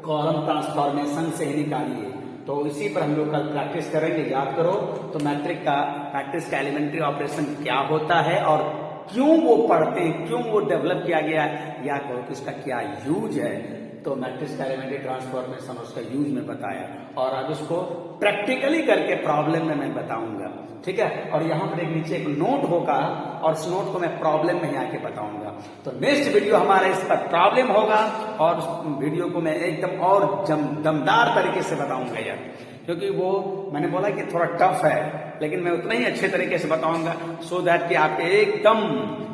कॉलम ट्रांसफॉर्मेशन से ही निकालिए, तो इसी पर हम लोग कल प्रैक्टिस करेंगे। याद करो, तो मैट्रिक्स का एलिमेंट्री ऑपरेशन क्या होता है और क्यों वो पढ़ते हैं, क्यों वो डेवलप किया गया है, या कहो कि उसका क्या यूज है। तो मैट्रिक्स का एलिमेंट्री ट्रांसफॉर्मेशन उसका यूज में बताया और अब उसको प्रैक्टिकली करके प्रॉब्लम में मैं बताऊंगा। ठीक है, और यहाँ पर एक नीचे एक नोट होगा और उस नोट को मैं प्रॉब्लम में ही आके बताऊंगा। तो नेक्स्ट वीडियो हमारा इस पर प्रॉब्लम होगा और उस वीडियो को मैं एकदम और दमदार तरीके से बताऊंगा यार, क्योंकि वो मैंने बोला कि थोड़ा टफ है, लेकिन मैं उतना ही अच्छे तरीके से बताऊंगा सो दैट कि आपके एकदम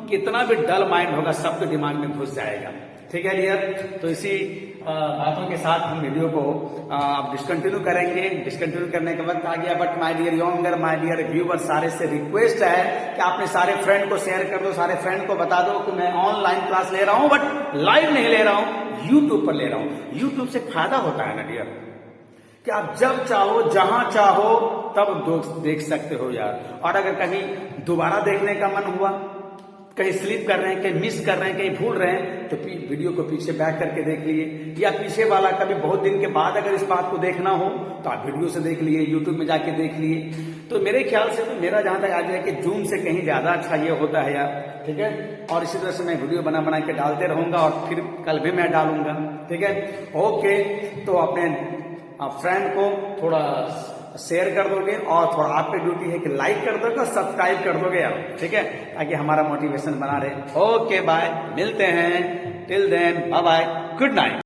कितना भी डल माइंड होगा सबके दिमाग में घुस जाएगा। ठीक है डियर, तो इसी बातों के साथ हम वीडियो को अब डिसकंटिन्यू करेंगे। डिसकंटिन्यू करने का वक्त आ गया, but my dear younger, my dear viewer, सारे से रिक्वेस्ट है कि आपने सारे फ्रेंड को शेयर कर दो, सारे फ्रेंड को बता दो कि मैं ऑनलाइन क्लास ले रहा हूं, बट लाइव नहीं ले रहा हूं, यूट्यूब पर ले रहा हूं। यूट्यूब से फायदा होता है ना डियर, कि आप जब चाहो जहां चाहो तब देख सकते हो यार। और अगर कहीं दोबारा देखने का मन हुआ, कहीं स्लिप कर रहे हैं, कहीं मिस कर रहे हैं, कहीं भूल रहे हैं, तो वीडियो को पीछे बैक करके देख लिए, या पीछे वाला कभी बहुत दिन के बाद अगर इस बात को देखना हो तो आप वीडियो से देख लिए, यूट्यूब में जाके देख लिए। तो मेरे ख्याल से तो मेरा जहां तक आ जाए कि जूम से कहीं ज्यादा अच्छा ये होता है यार। ठीक है, और इसी तरह से मैं वीडियो बना के डालते रहूंगा और फिर कल भी मैं डालूंगा। ठीक है, ओके, तो अपने फ्रेंड को थोड़ा शेयर कर दोगे और थोड़ा आपकी ड्यूटी है कि लाइक कर दोगे और सब्सक्राइब कर दोगे यार। ठीक है, ताकि हमारा मोटिवेशन बना रहे। ओके बाय, मिलते हैं, till then bye bye, good night.